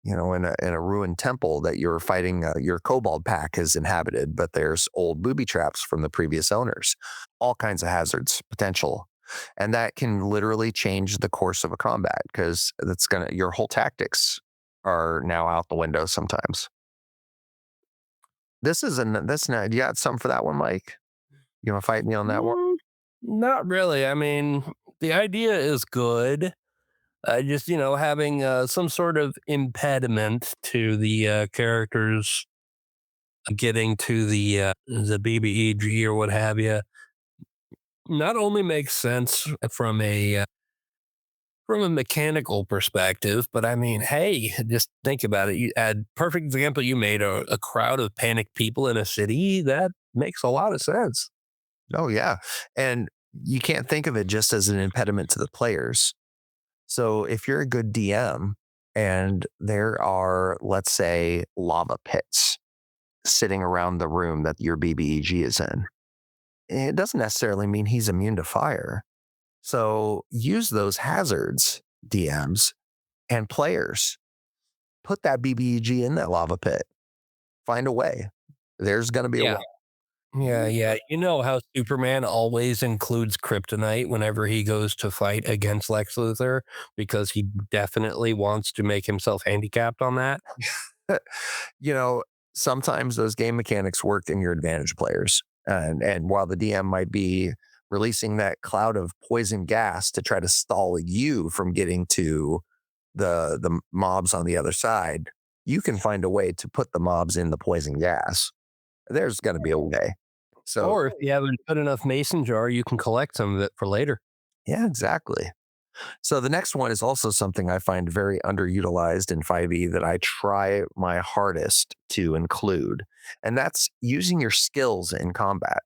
in a ruined temple that you're fighting, your kobold pack has inhabited, but there's old booby traps from the previous owners. All kinds of hazards potential, and that can literally change the course of a combat because that's gonna your whole tactics are now out the window sometimes. This isn't this not you got some for that one, Mike? You want to fight me on that one? Mm, not really. I mean, the idea is good. Just having some sort of impediment to the characters getting to the BBEG or what have you, not only makes sense from a mechanical perspective, but I mean, hey, just think about it. You add perfect example you made a crowd of panicked people in a city that makes a lot of sense. Oh yeah, and you can't think of it just as an impediment to the players. So if you're a good DM and there are, let's say, lava pits sitting around the room that your BBEG is in, it doesn't necessarily mean he's immune to fire. So use those hazards, DMs and players. Put that BBEG in that lava pit. Find a way. There's going to be a way. Yeah. Yeah, yeah. You know how Superman always includes kryptonite whenever he goes to fight against Lex Luthor because he definitely wants to make himself handicapped on that. you know, Sometimes those game mechanics work in your advantage, players. And while the DM might be releasing that cloud of poison gas to try to stall you from getting to the mobs on the other side, you can find a way to put the mobs in the poison gas. There's going to be a way. So, Or if you haven't put enough mason jar, you can collect some of it for later. yeah, exactly. So the next one is also something I find very underutilized in 5e that I try my hardest to include, and that's using your skills in combat.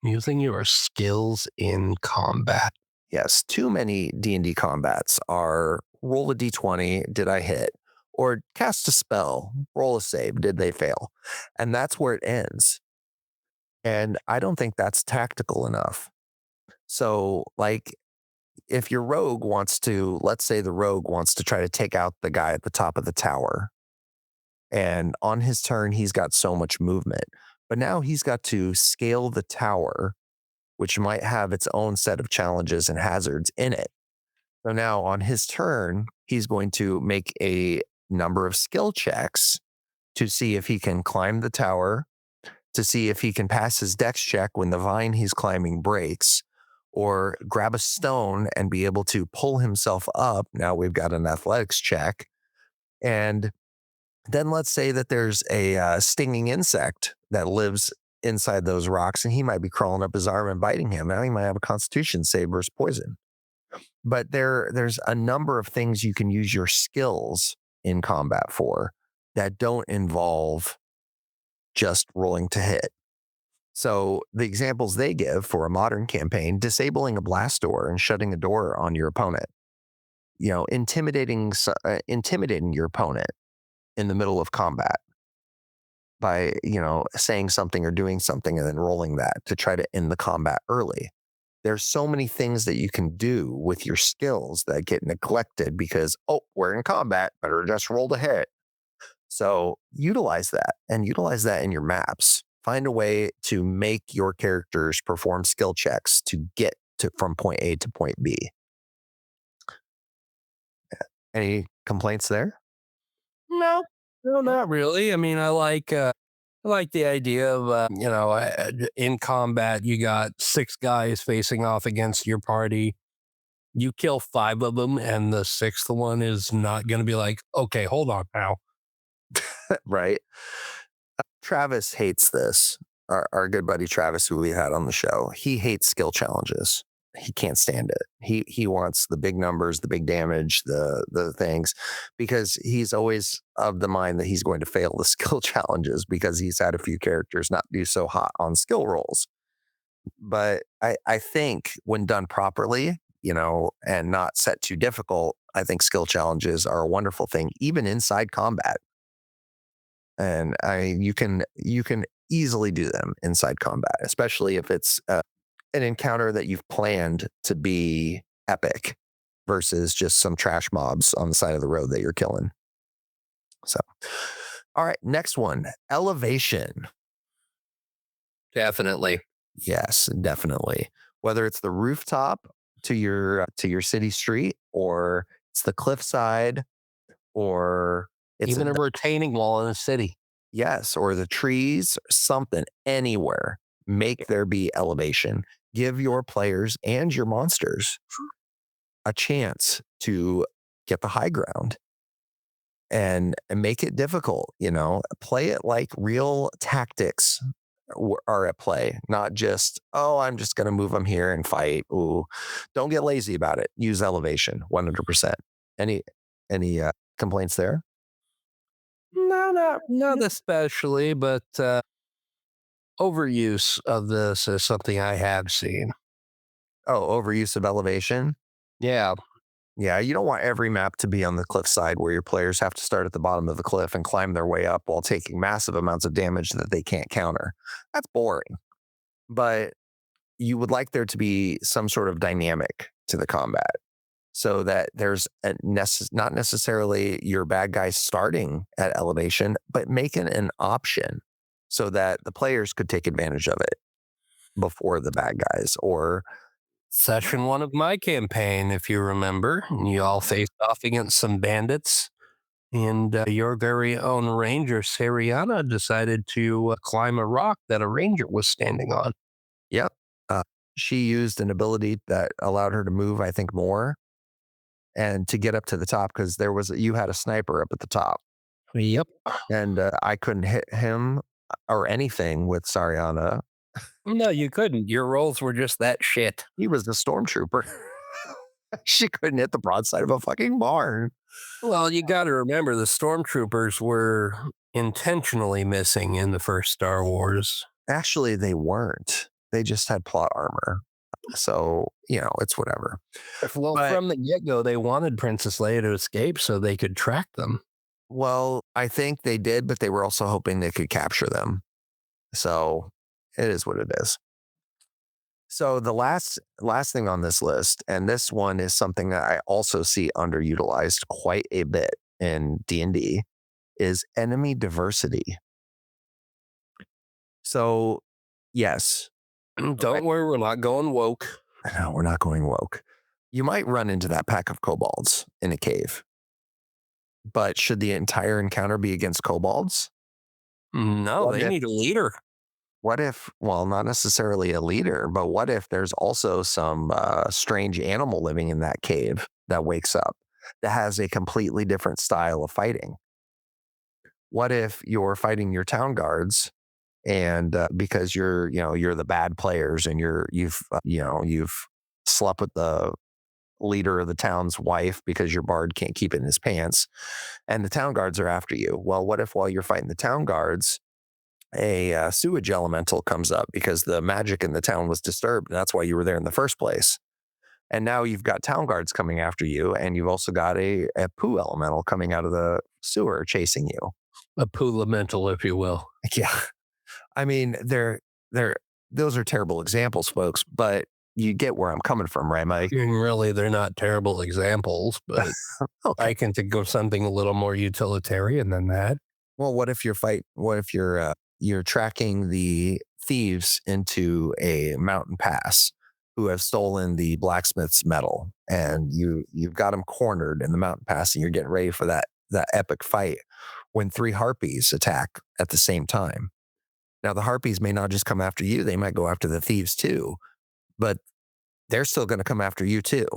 Using your skills in combat. Yes, too many D&D combats are roll a d20, did I hit? Or cast a spell, roll a save, did they fail? And that's where it ends. And I don't think that's tactical enough. So, like, if your rogue wants to, let's say the rogue wants to try to take out the guy at the top of the tower, and on his turn, he's got so much movement, but now he's got to scale the tower, which might have its own set of challenges and hazards in it. So now on his turn, he's going to make a number of skill checks to see if he can climb the tower, to see if he can pass his dex check when the vine he's climbing breaks, or grab a stone and be able to pull himself up. Now we've got an athletics check. And then let's say that there's a stinging insect that lives inside those rocks and he might be crawling up his arm and biting him. Now he might have a constitution save versus poison. But there's a number of things you can use your skills in combat for that don't involve just rolling to hit. So the examples they give for a modern campaign: disabling a blast door and shutting a door on your opponent, intimidating your opponent in the middle of combat by, saying something or doing something and then rolling that to try to end the combat early. There's so many things that you can do with your skills that get neglected because, oh, we're in combat, better just roll to hit. So utilize that in your maps. Find a way to make your characters perform skill checks to get to from point A to point B. Any complaints there? No, no, not really. I mean, I like the idea of in combat you got six guys facing off against your party. You kill five of them, and the sixth one is not going to be like, okay, hold on, pal. Right. Travis hates this. Our good buddy Travis, who we had on the show, he hates skill challenges. He can't stand it. He wants the big numbers, the big damage, the things, because he's always of the mind that he's going to fail the skill challenges because he's had a few characters not do so hot on skill rolls. But I think when done properly, and not set too difficult, I think skill challenges are a wonderful thing, even inside combat. And you can easily do them inside combat, especially if it's an encounter that you've planned to be epic versus just some trash mobs on the side of the road that you're killing. So, all right, next one, elevation. Definitely. Yes, definitely. Whether it's the rooftop to your city street, or it's the cliffside, or it's Even a retaining wall in a city. yes, or the trees, something, anywhere. Make there be elevation. Give your players and your monsters a chance to get the high ground and make it difficult. Play it like real tactics are at play, not just, oh, I'm just going to move them here and fight. Ooh, don't get lazy about it. Use elevation 100%. Any complaints there? No, not especially, but overuse of this is something I have seen. Oh, overuse of elevation. Yeah, Yeah, you don't want every map to be on the cliffside where your players have to start at the bottom of the cliff and climb their way up while taking massive amounts of damage that they can't counter. That's boring. But you would like there to be some sort of dynamic to the combat so that there's not necessarily your bad guys starting at elevation, but making an option so that the players could take advantage of it before the bad guys. Or session one of my campaign, if you remember, you all faced off against some bandits, and your very own ranger, Seriana, decided to climb a rock that a ranger was standing on. yep, she used an ability that allowed her to move, I think, more and to get up to the top because you had a sniper up at the top, Yep. and I couldn't hit him or anything with Sariana. No, you couldn't. Your rolls were just that shit. He was a stormtrooper. She couldn't hit the broadside of a fucking barn. Well, you got to remember the stormtroopers were intentionally missing in the first Star Wars. Actually, they weren't. They just had plot armor. So, it's whatever. Well, But, from the get go, they wanted Princess Leia to escape so they could track them. well, I think they did, but they were also hoping they could capture them. So it is what it is. So the last thing on this list, and this one is something that I also see underutilized quite a bit in D&D, is enemy diversity. So, yes, Don't worry, we're not going woke. no, we're not going woke. You might run into that pack of kobolds in a cave. But should the entire encounter be against kobolds? No, What they if, need a leader. what if, well, not necessarily a leader, but what if there's also some strange animal living in that cave that wakes up that has a completely different style of fighting? What if you're fighting your town guards and because you're the bad players and you've slept with the leader of the town's wife because your bard can't keep it in his pants and the town guards are after you? Well, what if while you're fighting the town guards, a sewage elemental comes up because the magic in the town was disturbed. And that's why you were there in the first place. And now you've got town guards coming after you, and you've also got a poo elemental coming out of the sewer chasing you. A poolamental, if you will. Yeah. I mean, they're those are terrible examples, folks, but you get where I'm coming from, right, Mike? And really, they're not terrible examples, but Okay. I can think of something a little more utilitarian than that. Well, what if you're tracking the thieves into a mountain pass who have stolen the blacksmith's metal, and you've got them cornered in the mountain pass, and you're getting ready for that epic fight when three harpies attack at the same time. Now the harpies may not just come after you, they might go after the thieves too, but they're still going to come after you too.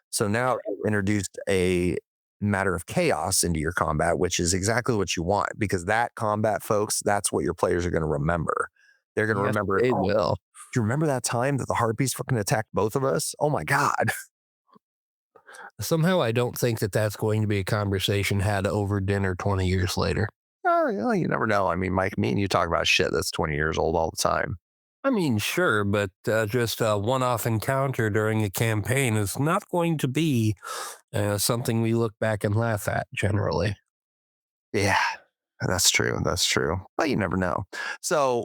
So now you've introduced a matter of chaos into your combat, which is exactly what you want, because that combat, folks, that's what your players are going to remember. They're going to Yes, remember, they oh, will. do you remember that time that the harpies fucking attacked both of us? Oh my God. Somehow, I don't think that that's going to be a conversation had over dinner 20 years later. Oh, yeah, you never know. I mean, Mike, me and you talk about shit that's 20 years old all the time. I mean, sure, but just a one off encounter during a campaign is not going to be something we look back and laugh at generally. Yeah, that's true. That's true. But you never know. So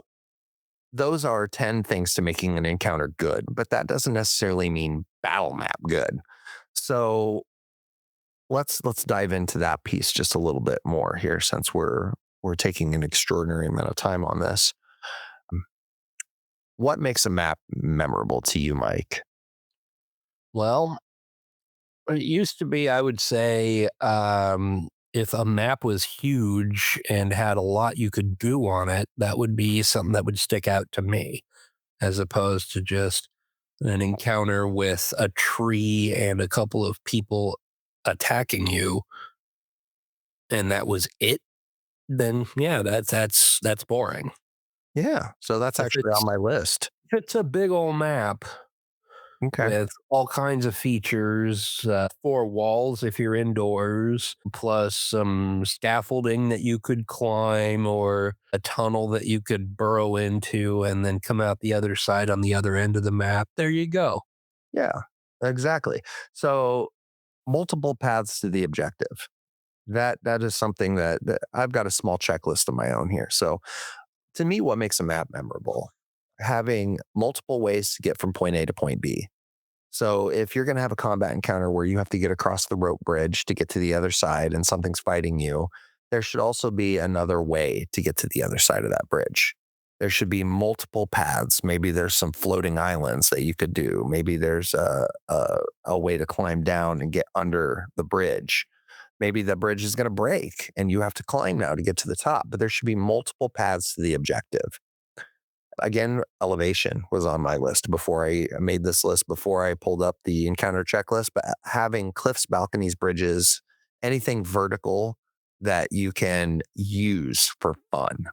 those are 10 things to making an encounter good, but that doesn't necessarily mean battle map good. So let's dive into that piece just a little bit more here, since we're taking an extraordinary amount of time on this. What makes a map memorable to you, Mike? Well, it used to be, I would say, if a map was huge and had a lot you could do on it, that would be something that would stick out to me, as opposed to just an encounter with a tree and a couple of people attacking you, and that was it. Then yeah, that's boring. Yeah, so that's If actually on it's my list. if it's a big old map Okay. with all kinds of features, 4 walls if you're indoors, plus some scaffolding that you could climb or a tunnel that you could burrow into and then come out the other side on the other end of the map. There you go. Yeah, exactly. So multiple paths to the objective. That is something that I've got a small checklist of my own here. So to me, what makes a map memorable? Having multiple ways to get from point A to point B. So if you're going to have a combat encounter where you have to get across the rope bridge to get to the other side and something's fighting you, there should also be another way to get to the other side of that bridge. There should be multiple paths. Maybe there's some floating islands that you could do. Maybe there's a way to climb down and get under the bridge. Maybe the bridge is going to break and you have to climb now to get to the top, but there should be multiple paths to the objective. Again, elevation was on my list before I made this list, before I pulled up the encounter checklist. But having cliffs, balconies, bridges, anything vertical that you can use for fun.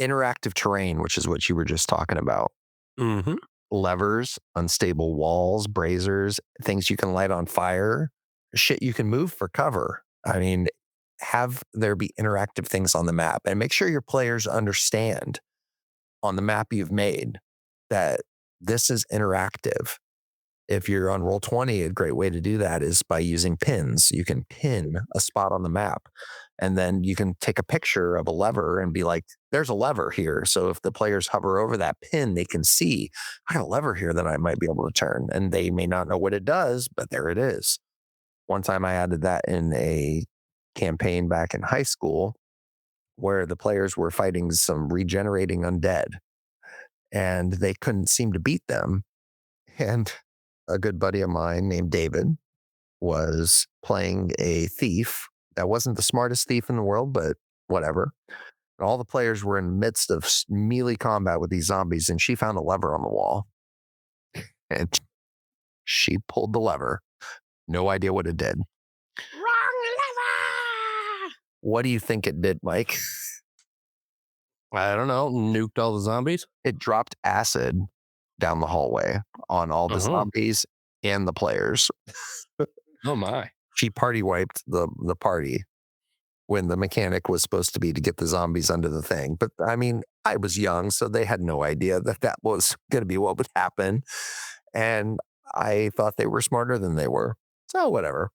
Interactive terrain, which is what you were just talking about. Hmm. Levers, unstable walls, braziers, things you can light on fire, shit you can move for cover. I mean, have there be interactive things on the map, and make sure your players understand on the map you've made that this is interactive. If you're on Roll20, a great way to do that is by using pins. You can pin a spot on the map, and then you can take a picture of a lever and be like, there's a lever here. So if the players hover over that pin, they can see, I got a lever here that I might be able to turn. And they may not know what it does, but there it is. One time I added that in a campaign back in high school where the players were fighting some regenerating undead and they couldn't seem to beat them. And a good buddy of mine named David was playing a thief that wasn't the smartest thief in the world, but whatever. And all the players were in the midst of melee combat with these zombies, and she found a lever on the wall and she pulled the lever. No idea what it did. Wrong lever. What do you think it did, Mike? I don't know. Nuked all the zombies. It dropped acid down the hallway on all the Uh-huh. zombies and the players. Oh my. She party wiped the party. when the mechanic was supposed to be to get the zombies under the thing. But I mean, I was young, so they had no idea that that was going to be what would happen. And I thought they were smarter than they were. So, whatever.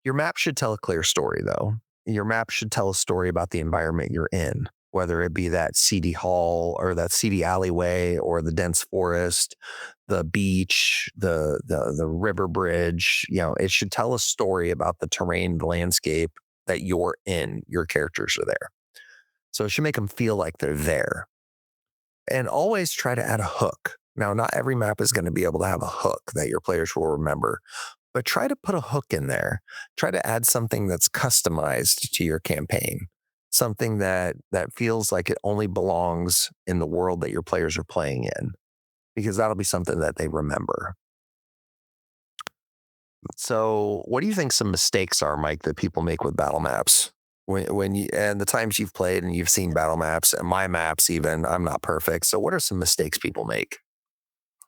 Your map should tell a clear story, though. Your map should tell a story about the environment you're in, whether it be that seedy hall or that seedy alleyway or the dense forest, the beach, the river bridge. You know, it should tell a story about the terrain, the landscape that you're in. Your characters are there. So it should make them feel like they're there. And always try to add a hook. Now, not every map is going to be able to have a hook that your players will remember, but try to put a hook in there. Try to add something that's customized to your campaign, something that feels like it only belongs in the world that your players are playing in, because that'll be something that they remember. So, what do you think some mistakes are, Mike, that people make with battle maps? When you and the times you've played and you've seen battle maps and my maps, even I'm not perfect. So, what are some mistakes people make?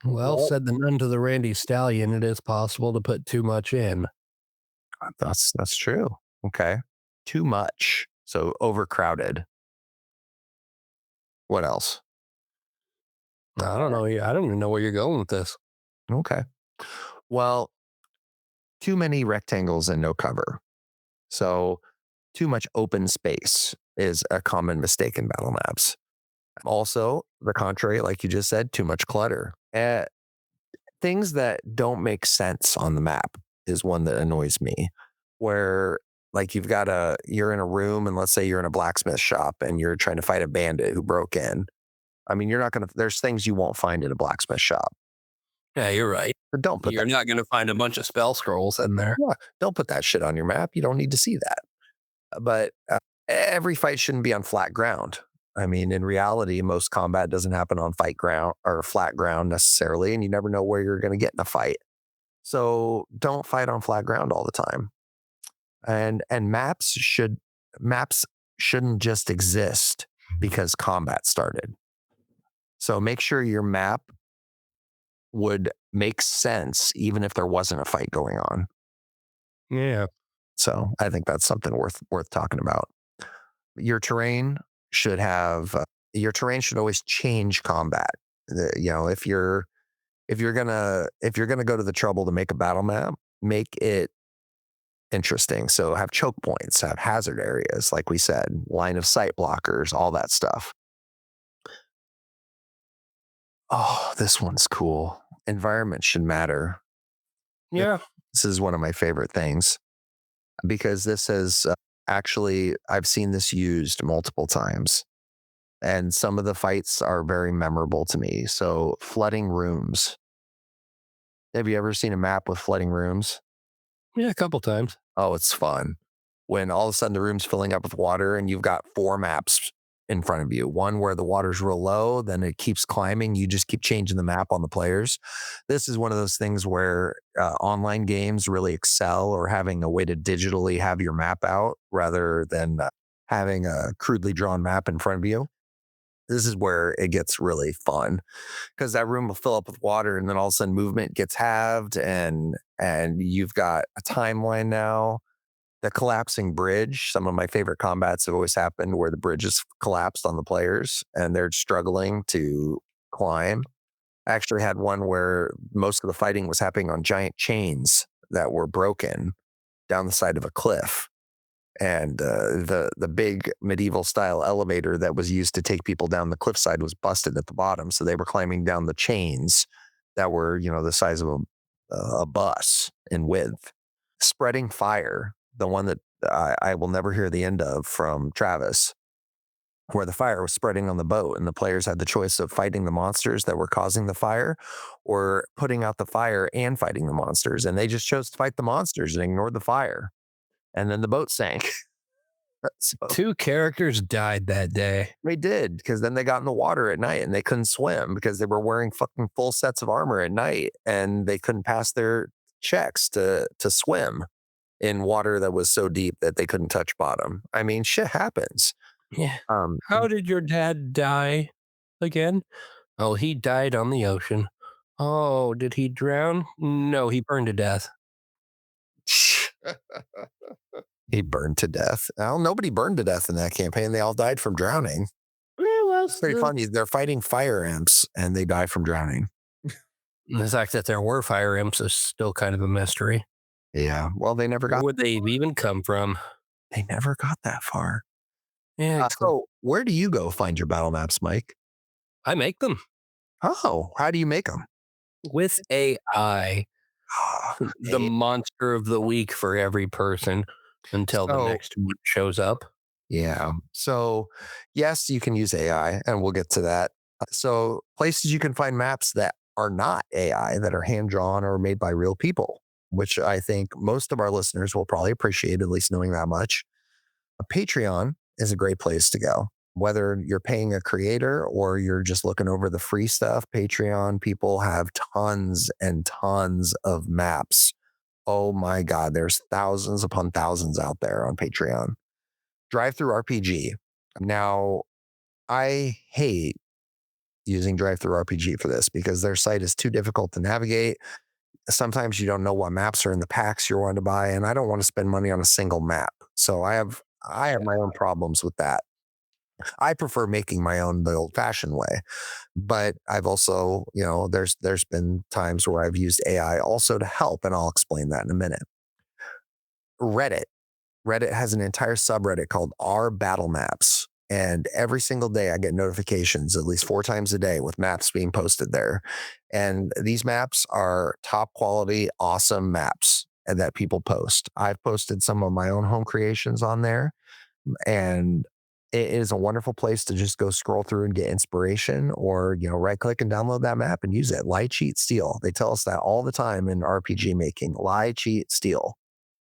Well, Well, said the nun to the Randy Stallion, it is possible to put too much in. that's true. Okay, too much, so overcrowded. What else? I don't know. I don't even know where you're going with this. Okay, well, too many rectangles and no cover. So, too much open space is a common mistake in battle maps. Also, the contrary, like you just said, too much clutter. Things that don't make sense on the map is one that annoys me. Where, like, you're in a room, and let's say you're in a blacksmith shop and you're trying to fight a bandit who broke in. I mean, you're not going to, there's things you won't find in a blacksmith shop. Yeah, you're right. But don't put You're not going to find a bunch of spell scrolls in there. yeah, don't put that shit on your map. You don't need to see that. But every fight shouldn't be on flat ground. I mean, in reality, most combat doesn't happen on fight ground or flat ground necessarily, and you never know where you're going to get in a fight. So don't fight on flat ground all the time. And maps shouldn't just exist because combat started. So make sure your map would make sense even if there wasn't a fight going on. Yeah. So I think that's something worth talking about. Your terrain your terrain should always change combat. You know, if you're gonna go to the trouble to make a battle map, make it interesting. So have choke points, have hazard areas, like we said, line of sight blockers, all that stuff. Oh, this one's cool. Environment should matter. Yeah. This is one of my favorite things because this has actually, I've seen this used multiple times, and some of the fights are very memorable to me. So, flooding rooms. Have you ever seen a map with flooding rooms? Yeah, a couple times. Oh, it's fun. When all of a sudden the room's filling up with water and you've got four maps in front of you. One where the water's real low, then it keeps climbing. You just keep changing the map on the players. This is one of those things where online games really excel, or having a way to digitally have your map out rather than having a crudely drawn map in front of you. This is where it gets really fun because that room will fill up with water, and then all of a sudden movement gets halved, and you've got a timeline now. The collapsing bridge, some of my favorite combats have always happened where the bridge is collapsed on the players and they're struggling to climb. I actually had one where most of the fighting was happening on giant chains that were broken down the side of a cliff. And the big medieval style elevator that was used to take people down the cliffside was busted at the bottom. So they were climbing down the chains that were, the size of a bus in width. Spreading fire, the one that I will never hear the end of from Travis, where the fire was spreading on the boat, and the players had the choice of fighting the monsters that were causing the fire or putting out the fire and fighting the monsters. And they just chose to fight the monsters and ignored the fire. And then the boat sank. So 2 characters died that day. they did, because then they got in the water at night and they couldn't swim because they were wearing fucking full sets of armor at night, and they couldn't pass their checks to swim in water that was so deep that they couldn't touch bottom. I mean, shit happens. Yeah. Um, How did your dad die again? Oh, he died on the ocean. Oh, did he drown? No, he burned to death. He burned to death. Well, nobody burned to death in that campaign. They all died from drowning. Yeah, well, It's pretty funny. They're fighting fire imps and they die from drowning. the fact that there were fire imps is still kind of a mystery. Yeah. Well, they never Where got would they even come from? they never got that far. Yeah, So where do you go find your battle maps, Mike? I make them Oh, how do you make them? with AI, the monster of the week for every person until the So next one shows up. yeah. So, yes, you can use AI, and we'll get to that. So, places you can find maps that are not AI, that are hand drawn or made by real people, which I think most of our listeners will probably appreciate, at least knowing that much. A Patreon is a great place to go. Whether you're paying a creator or you're just looking over the free stuff, Patreon people have tons and tons of maps. Oh my God, there's thousands upon thousands out there on Patreon. Drive Through RPG. Now, I hate using Drive Through RPG for this because their site is too difficult to navigate. Sometimes you don't know what maps are in the packs you're wanting to buy, and I don't want to spend money on a single map. So I have my own problems with that. I prefer making my own the old fashioned way. But I've also, there's been times where I've used AI also to help, and I'll explain that in a minute. Reddit. Reddit has an entire subreddit called R Battle Maps. And every single day I get notifications at least 4 times a day with maps being posted there. And these maps are top quality, awesome maps that people post. I've posted some of my own home creations on there, and it is a wonderful place to just go scroll through and get inspiration, or right click and download that map and use it. Lie, cheat, steal. They tell us that all the time in RPG making. Lie, cheat, steal.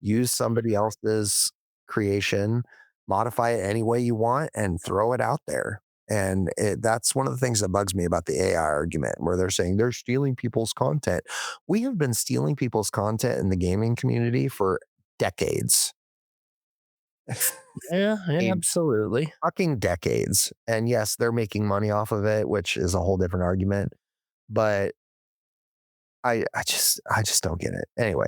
Use somebody else's creation, modify it any way you want, and throw it out there. And that's one of the things that bugs me about the AI argument, where they're saying they're stealing people's content. We have been stealing people's content in the gaming community for decades. Yeah, mean, absolutely. fucking decades. And yes, they're making money off of it, which is a whole different argument. But I just don't get it. Anyway,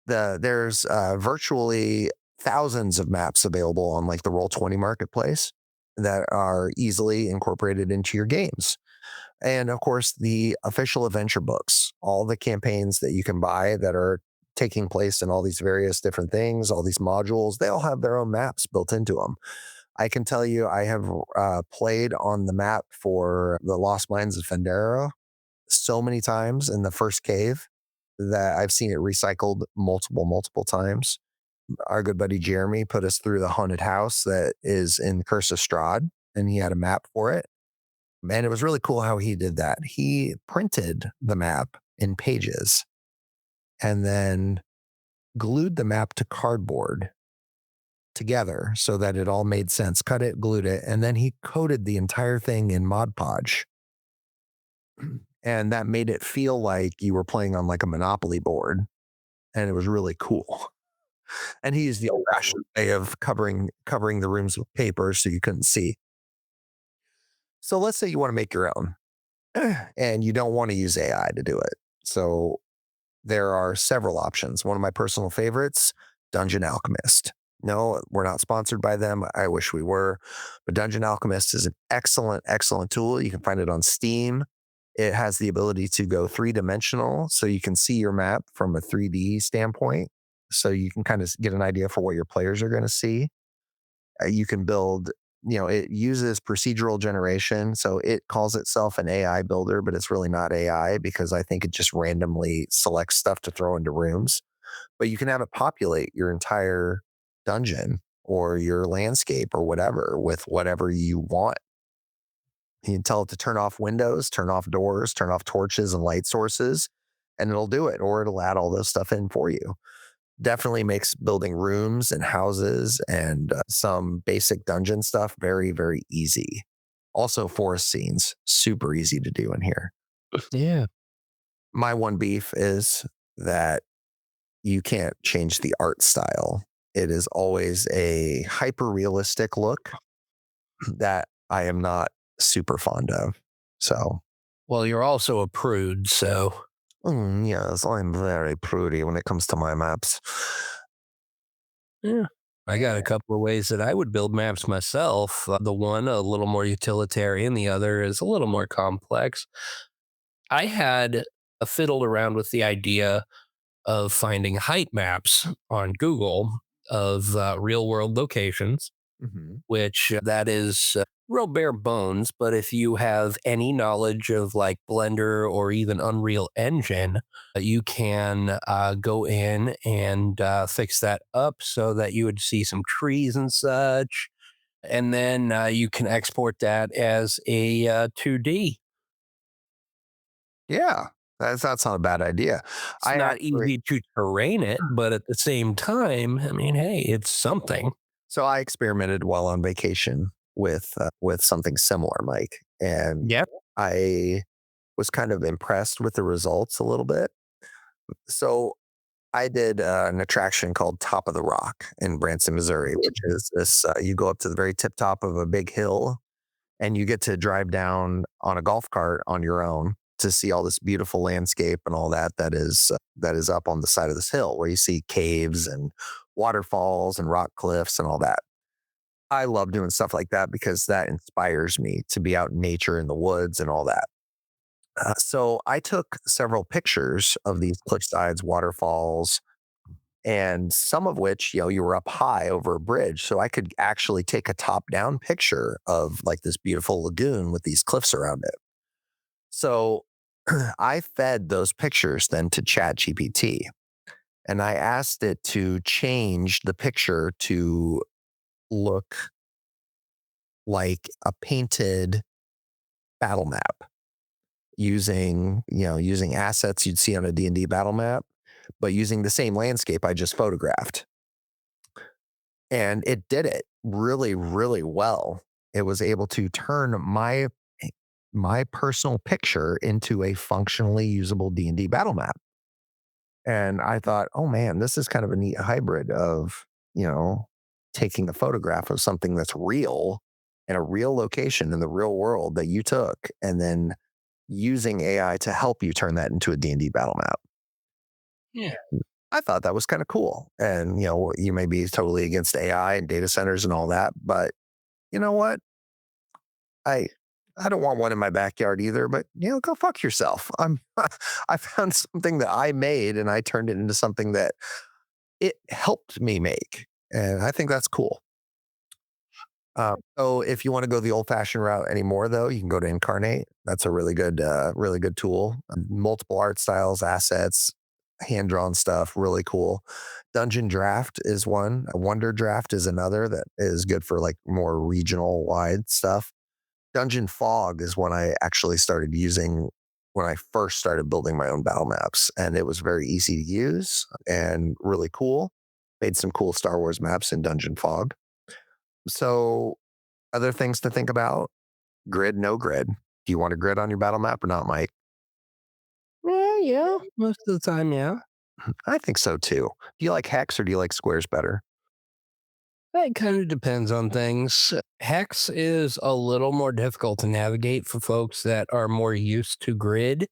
there's virtually thousands of maps available on like the Roll20 marketplace that are easily incorporated into your games. And of course, the official adventure books, all the campaigns that you can buy that are taking place in all these various different things, all these modules, they all have their own maps built into them. I can tell you, I have played on the map for the Lost Mines of Fendera so many times in the first cave that I've seen it recycled multiple times. Our good buddy Jeremy put us through the haunted house that is in Curse of Strahd, and he had a map for it. And it was really cool how he did that. He printed the map in pages and then glued the map to cardboard together so that it all made sense, cut it, glued it, and then he coded the entire thing in Mod Podge. And that made it feel like you were playing on like a Monopoly board. And it was really cool. And he used the old fashioned way of covering the rooms with paper so you couldn't see. So let's say you want to make your own and you don't want to use AI to do it. So there are several options. One of my personal favorites, Dungeon Alchemist. No, we're not sponsored by them. I wish we were. But Dungeon Alchemist is an excellent tool. You can find it on Steam. It has the ability to go 3-dimensional, so you can see your map from a 3D standpoint. So you can kind of get an idea for what your players are going to see. You can build, it uses procedural generation. So it calls itself an AI builder, but it's really not AI because I think it just randomly selects stuff to throw into rooms. But you can have it populate your entire dungeon or your landscape or whatever with whatever you want. You can tell it to turn off windows, turn off doors, turn off torches and light sources, and it'll do it, or it'll add all those stuff in for you. Definitely makes building rooms and houses and some basic dungeon stuff very, very easy. Also, forest scenes, super easy to do in here. Yeah. My one beef is that you can't change the art style. It is always a hyper realistic look that I am not super fond of. So, Well, you're also a prude, so yes, I'm very prudy when it comes to my maps. yeah. I got a couple of ways that I would build maps myself. The one a little more utilitarian, the other is a little more complex. I had fiddled around with the idea of finding height maps on Google of real world locations, Mhm. which that is real bare bones. But if you have any knowledge of like Blender or even Unreal Engine, you can go in and fix that up so that you would see some trees and such. And then you can export that as a 2D. Yeah, that's not a bad idea. It's I not actually easy to terrain it, but at the same time, I mean, hey, it's something. so I experimented while on vacation with something similar, Mike, and Yep. I was kind of impressed with the results a little bit. So I did an attraction called Top of the Rock in Branson, Missouri, which is this you go up to the very tip top of a big hill and you get to drive down on a golf cart on your own to see all this beautiful landscape and all that is up on the side of this hill where you see caves and waterfalls and rock cliffs and all that. I love doing stuff like that because that inspires me to be out in nature in the woods and all that. So I took several pictures of these cliff sides, waterfalls, and some of which, you were up high over a bridge. So I could actually take a top down picture of like this beautiful lagoon with these cliffs around it. So I fed those pictures then to ChatGPT and I asked it to change the picture to look like a painted battle map using assets you'd see on a D&D battle map, but using the same landscape I just photographed. And it did it really, really well. It was able to turn my personal picture into a functionally usable D&D battle map. And I thought, "Oh man, this is kind of a neat hybrid of, you know, taking a photograph of something that's real in a real location in the real world that you took and then using AI to help you turn that into a D&D battle map." Yeah. I thought that was kind of cool. And, you may be totally against AI and data centers and all that, but you know what? I I don't want one in my backyard either, but go fuck yourself. I found something that I made and I turned it into something that it helped me make. And I think that's cool. So if you want to go the old fashioned route anymore, though, you can go to Incarnate. That's a really good tool. Multiple art styles, assets, hand drawn stuff, really cool. Dungeon Draft is one. Wonder Draft is another that is good for like more regional wide stuff. Dungeon Fog is one I actually started using when I first started building my own battle maps, and it was very easy to use and really cool. Made some cool Star Wars maps in Dungeon Fog. So, other things to think about: grid, no grid. Do you want a grid on your battle map or not, Mike? Yeah, yeah. Most of the time, yeah. I think so too. Do you like hex or do you like squares better? It kind of depends on things. Hex is a little more difficult to navigate for folks that are more used to grid.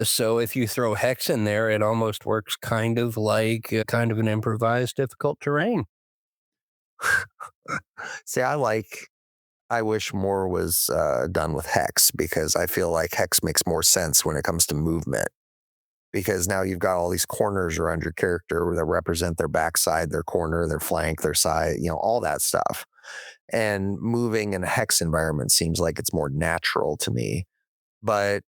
So if you throw hex in there, it almost works kind of like kind of an improvised difficult terrain. See, I wish more was done with hex because I feel like hex makes more sense when it comes to movement. Because now you've got all these corners around your character that represent their backside, their corner, their flank, their side, all that stuff. And moving in a hex environment seems like it's more natural to me. But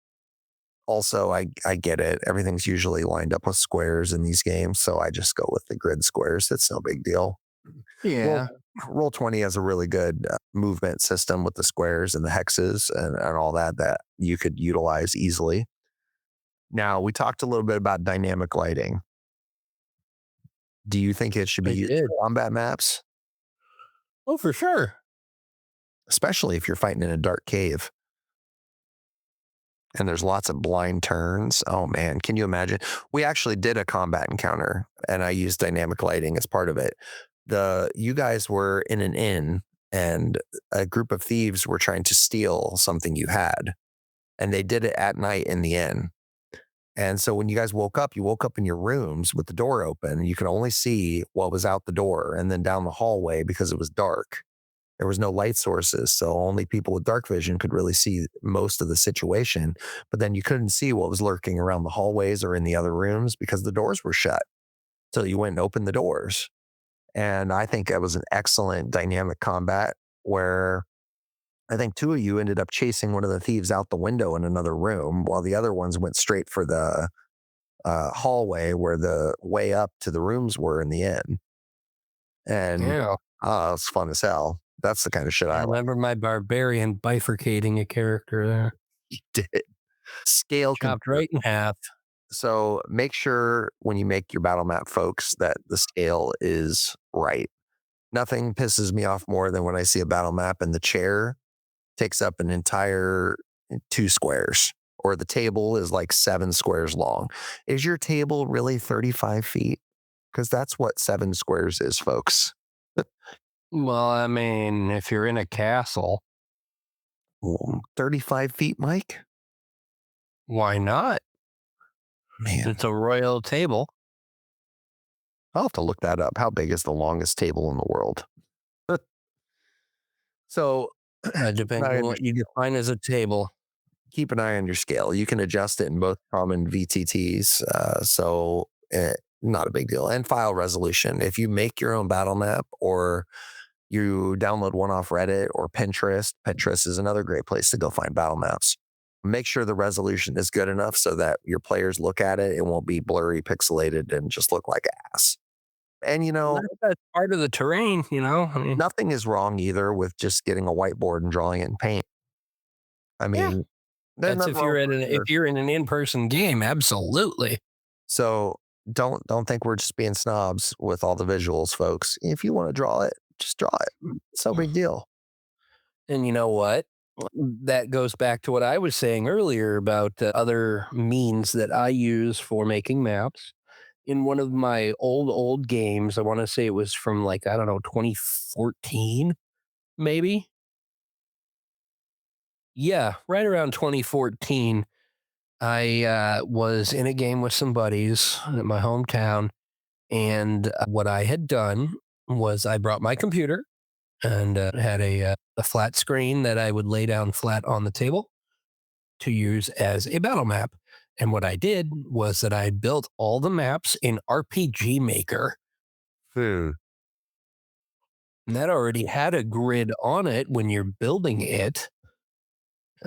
also, I get it. Everything's usually lined up with squares in these games. So I just go with the grid squares. It's no big deal. Roll, Yeah. Roll 20 has a really good movement system with the squares and the hexes and all that you could utilize easily. Now, we talked a little bit about dynamic lighting. Do you think it should be I used did. for combat maps? Oh, for sure. Especially if you're fighting in a dark cave and there's lots of blind turns. Oh man, can you imagine? We actually did a combat encounter and I used dynamic lighting as part of it. The You guys were in an inn and a group of thieves were trying to steal something you had and they did it at night in the inn. And so when you guys woke up, you woke up in your rooms with the door open. You could only see what was out the door and then down the hallway because it was dark. There was no light sources, so only people with dark vision could really see most of the situation. But then you couldn't see what was lurking around the hallways or in the other rooms because the doors were shut. So you went and opened the doors. And I think that was an excellent dynamic combat where I think two of you ended up chasing one of the thieves out the window in another room, while the other ones went straight for the hallway where the way up to the rooms were in the inn. And Yeah. it's fun as hell. That's the kind of shit I I like. remember my barbarian bifurcating a character there. Did. Scale Chopped right in half. So make sure when you make your battle map, folks, that the scale is right. Nothing pisses me off more than when I see a battle map and the chair takes up an entire 2 squares, or the table is like 7 squares long. Is your table really 35 feet? Because that's what 7 squares is, folks. Well, I mean, if you're in a castle, 35 feet, Mike? why not? Man, It's a royal table. I'll have to look that up. How big is the longest table in the world? So Depends I on what you define as a table. keep an eye on your scale. You can adjust it in both common VTTs. Not a big deal. And file resolution. If you make your own battle map or you download one off Reddit or Pinterest, Pinterest is another great place to go find battle maps. Make sure the resolution is good enough so that your players look at it. It won't be blurry, pixelated, and just look like ass. And That's part of the terrain, I mean, nothing is wrong either with just getting a whiteboard and drawing it in paint. I yeah, mean, there's that's nothing wrong with if either. you're in an in-person game, absolutely. So don't think we're just being snobs with all the visuals, folks. If you want to draw it, just draw it. It's no big deal. And you know what? That goes back to what I was saying earlier about other means that I use for making maps. In one of my old games, I want to say it was from like, I don't know, 2014, maybe. Yeah, right around 2014. I was in a game with some buddies in my hometown. And what I had done was I brought my computer and had a flat screen that I would lay down flat on the table to use as a battle map. And what I did was that I built all the maps in RPG Maker. Hmm. And that already had a grid on it when you're building it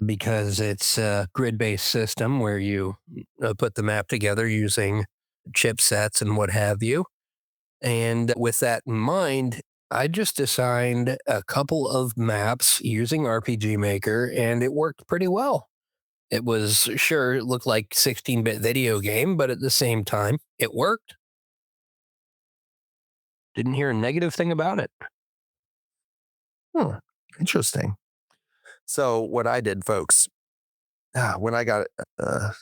because it's a grid based system where you put the map together using chipsets and what have you. And with that in mind, I just designed a couple of maps using RPG Maker and it worked pretty well. It was sure it looked like 16-bit video game, but at the same time, it worked. Didn't hear a negative thing about it. Interesting. So what I did, folks, when I got a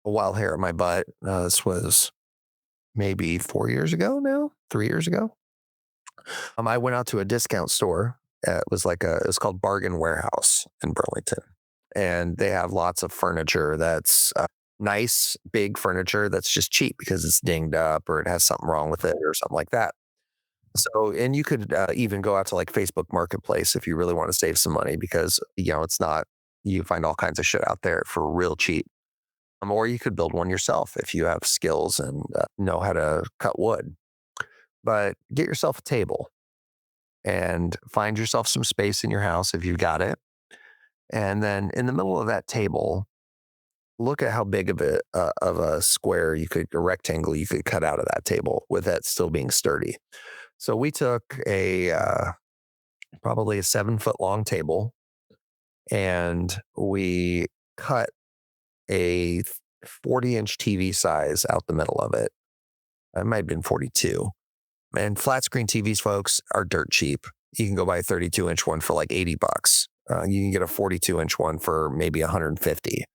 wild hair in my butt, this was maybe 4 years ago now, 3 years ago. I went out to a discount store. It's called Bargain Warehouse in Burlington. And they have lots of furniture that's nice, big furniture that's just cheap because it's dinged up or it has something wrong with it or something like that. So, and you could even go out to like Facebook Marketplace if you really want to save some money because, it's not, you find all kinds of shit out there for real cheap. Or you could build one yourself if you have skills and know how to cut wood. But get yourself a table and find yourself some space in your house if you've got it. And then in the middle of that table, look at how big of a square a rectangle you could cut out of that table with that still being sturdy. So we took probably a 7-foot long table and we cut a 40-inch TV size out the middle of it. It might have been 42. And flat screen TVs, folks, are dirt cheap. You can go buy a 32-inch one for like $80. You can get a 42-inch one for maybe 150.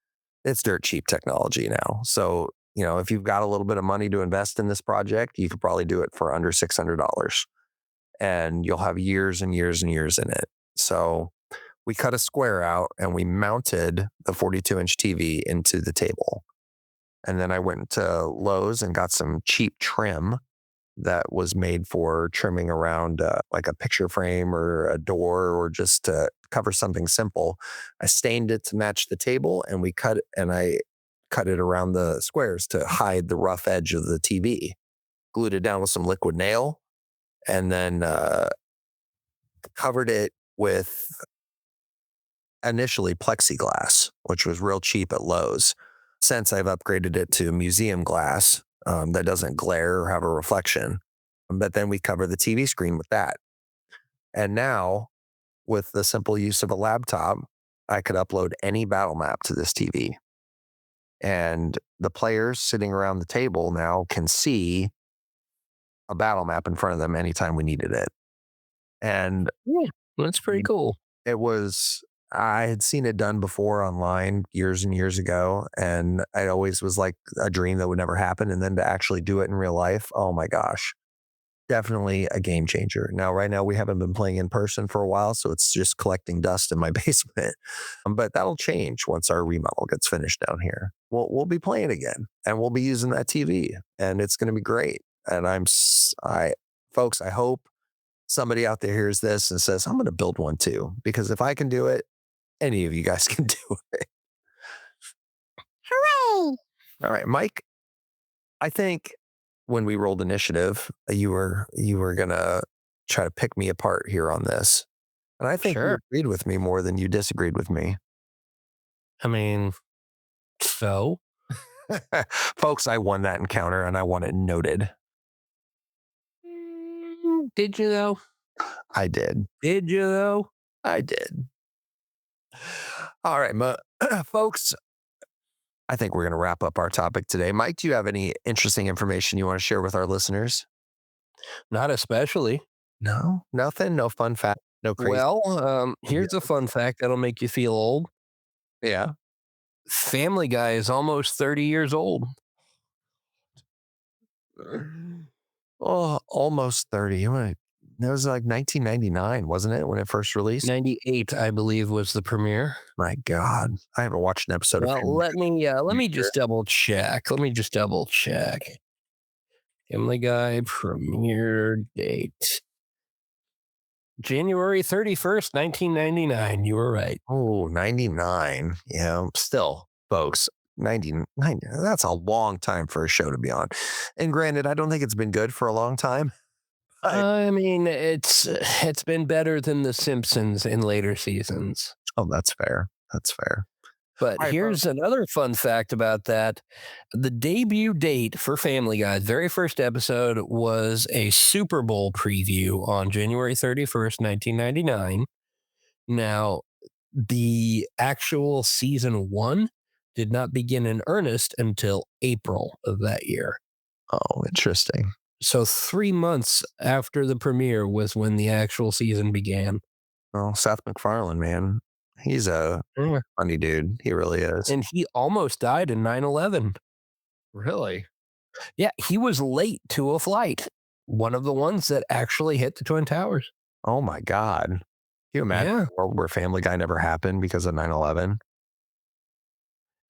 It's dirt cheap technology now. So, if you've got a little bit of money to invest in this project, you could probably do it for under $600 and you'll have years and years and years in it. So we cut a square out and we mounted the 42-inch TV into the table. And then I went to Lowe's and got some cheap trim that was made for trimming around like a picture frame or a door or just to cover something simple. I stained it to match the table and I cut it around the squares to hide the rough edge of the TV. Glued it down with some liquid nail and then covered it with initially plexiglass, which was real cheap at Lowe's. Since I've upgraded it to museum glass that doesn't glare or have a reflection. But then we cover the TV screen with that. And now, with the simple use of a laptop, I could upload any battle map to this TV. And the players sitting around the table now can see a battle map in front of them anytime we needed it. And Yeah, that's pretty cool. I had seen it done before online years and years ago, and it always was like a dream that would never happen. And then to actually do it in real life, oh my gosh, definitely a game changer. Now, right now, we haven't been playing in person for a while, so it's just collecting dust in my basement. But that'll change once our remodel gets finished down here. We'll be playing again, and we'll be using that TV, and it's going to be great. And folks, I hope somebody out there hears this and says, I'm going to build one too, because if I can do it, any of you guys can do it. Hooray! All right, Mike, I think when we rolled initiative, you were gonna try to pick me apart here on this. And I think you Sure. agreed with me more than you disagreed with me. I mean, so Folks, I won that encounter and I want it noted. Did you though? I did. Did you though? I did. All right, folks, I think we're going to wrap up our topic today. Mike, do you have any interesting information you want to share with our listeners? Not especially. No, nothing. No fun fact. No crazy. Well, here's a fun fact that'll make you feel old. Yeah. Family Guy is almost 30 years old. Oh, almost 30. That was like 1999, wasn't it, when it first released? 98, I believe, was the premiere. My God, I haven't watched an episode of Well, Family Guy. let me just double check. Family Guy premiere date. January 31st, 1999. You were right. Oh, 99. Yeah, still, folks, 99. That's a long time for a show to be on. And granted, I don't think it's been good for a long time. I mean, it's been better than The Simpsons in later seasons. Oh, that's fair. That's fair. But All right, here's another fun fact about that. The debut date for Family Guy's very first episode was a Super Bowl preview on January 31st, 1999. Now, the actual season 1 did not begin in earnest until April of that year. Oh, interesting. So 3 months after the premiere was when the actual season began. Well, Seth MacFarlane, man, he's a funny dude. He really is. And he almost died in 9/11. Really? Yeah, he was late to a flight. One of the ones that actually hit the Twin Towers. Oh my God. Can you imagine a world where Family Guy never happened because of 9/11?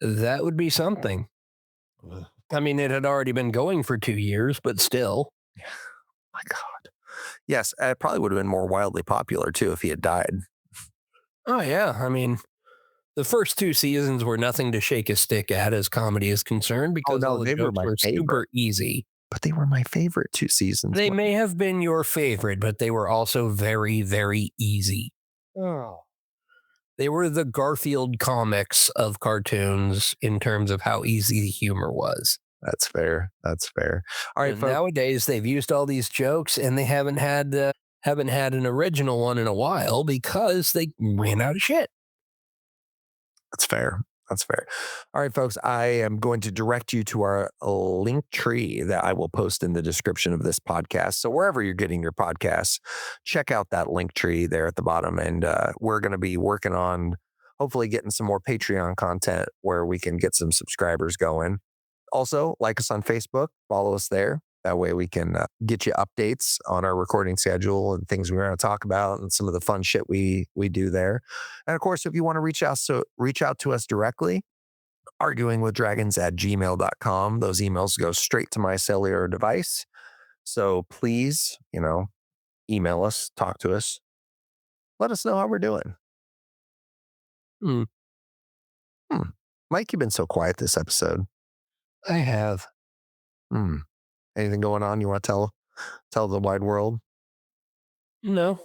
That would be something. I mean, it had already been going for 2 years, but still. My God. Yes, it probably would have been more wildly popular too if he had died. Oh, yeah. I mean, the first 2 seasons were nothing to shake a stick at as comedy is concerned because all the they were jokes my were super favorite. easy. But they were my favorite 2 seasons. They may have been your favorite, but they were also very, very easy. Oh. They were the Garfield comics of cartoons in terms of how easy the humor was. That's fair. That's fair. All right, And folks. nowadays they've used all these jokes and they haven't had an original one in a while because they ran out of shit. That's fair. That's fair. All right, folks, I am going to direct you to our link tree that I will post in the description of this podcast. So wherever you're getting your podcasts, check out that link tree there at the bottom. And we're going to be working on hopefully getting some more Patreon content where we can get some subscribers going. Also, like us on Facebook, follow us there. That way we can get you updates on our recording schedule and things we're going to talk about and some of the fun shit we do there. And of course, if you want to reach out to us directly, arguingwithdragons@gmail.com. Those emails go straight to my cellular device. So please, email us, talk to us, let us know how we're doing. Hmm. Mike, you've been so quiet this episode. I have. Anything going on you want to tell the wide world? No.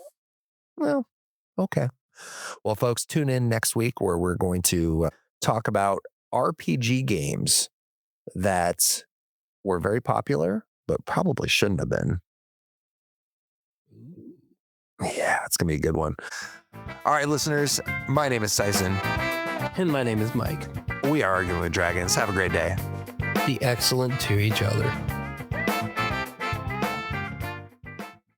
Well, okay. Well, folks, tune in next week where we're going to talk about RPG games that were very popular, but probably shouldn't have been. Yeah, it's going to be a good one. All right, listeners, my name is Tyson. And my name is Mike. We are Arguing with Dragons. Have a great day. Be excellent to each other.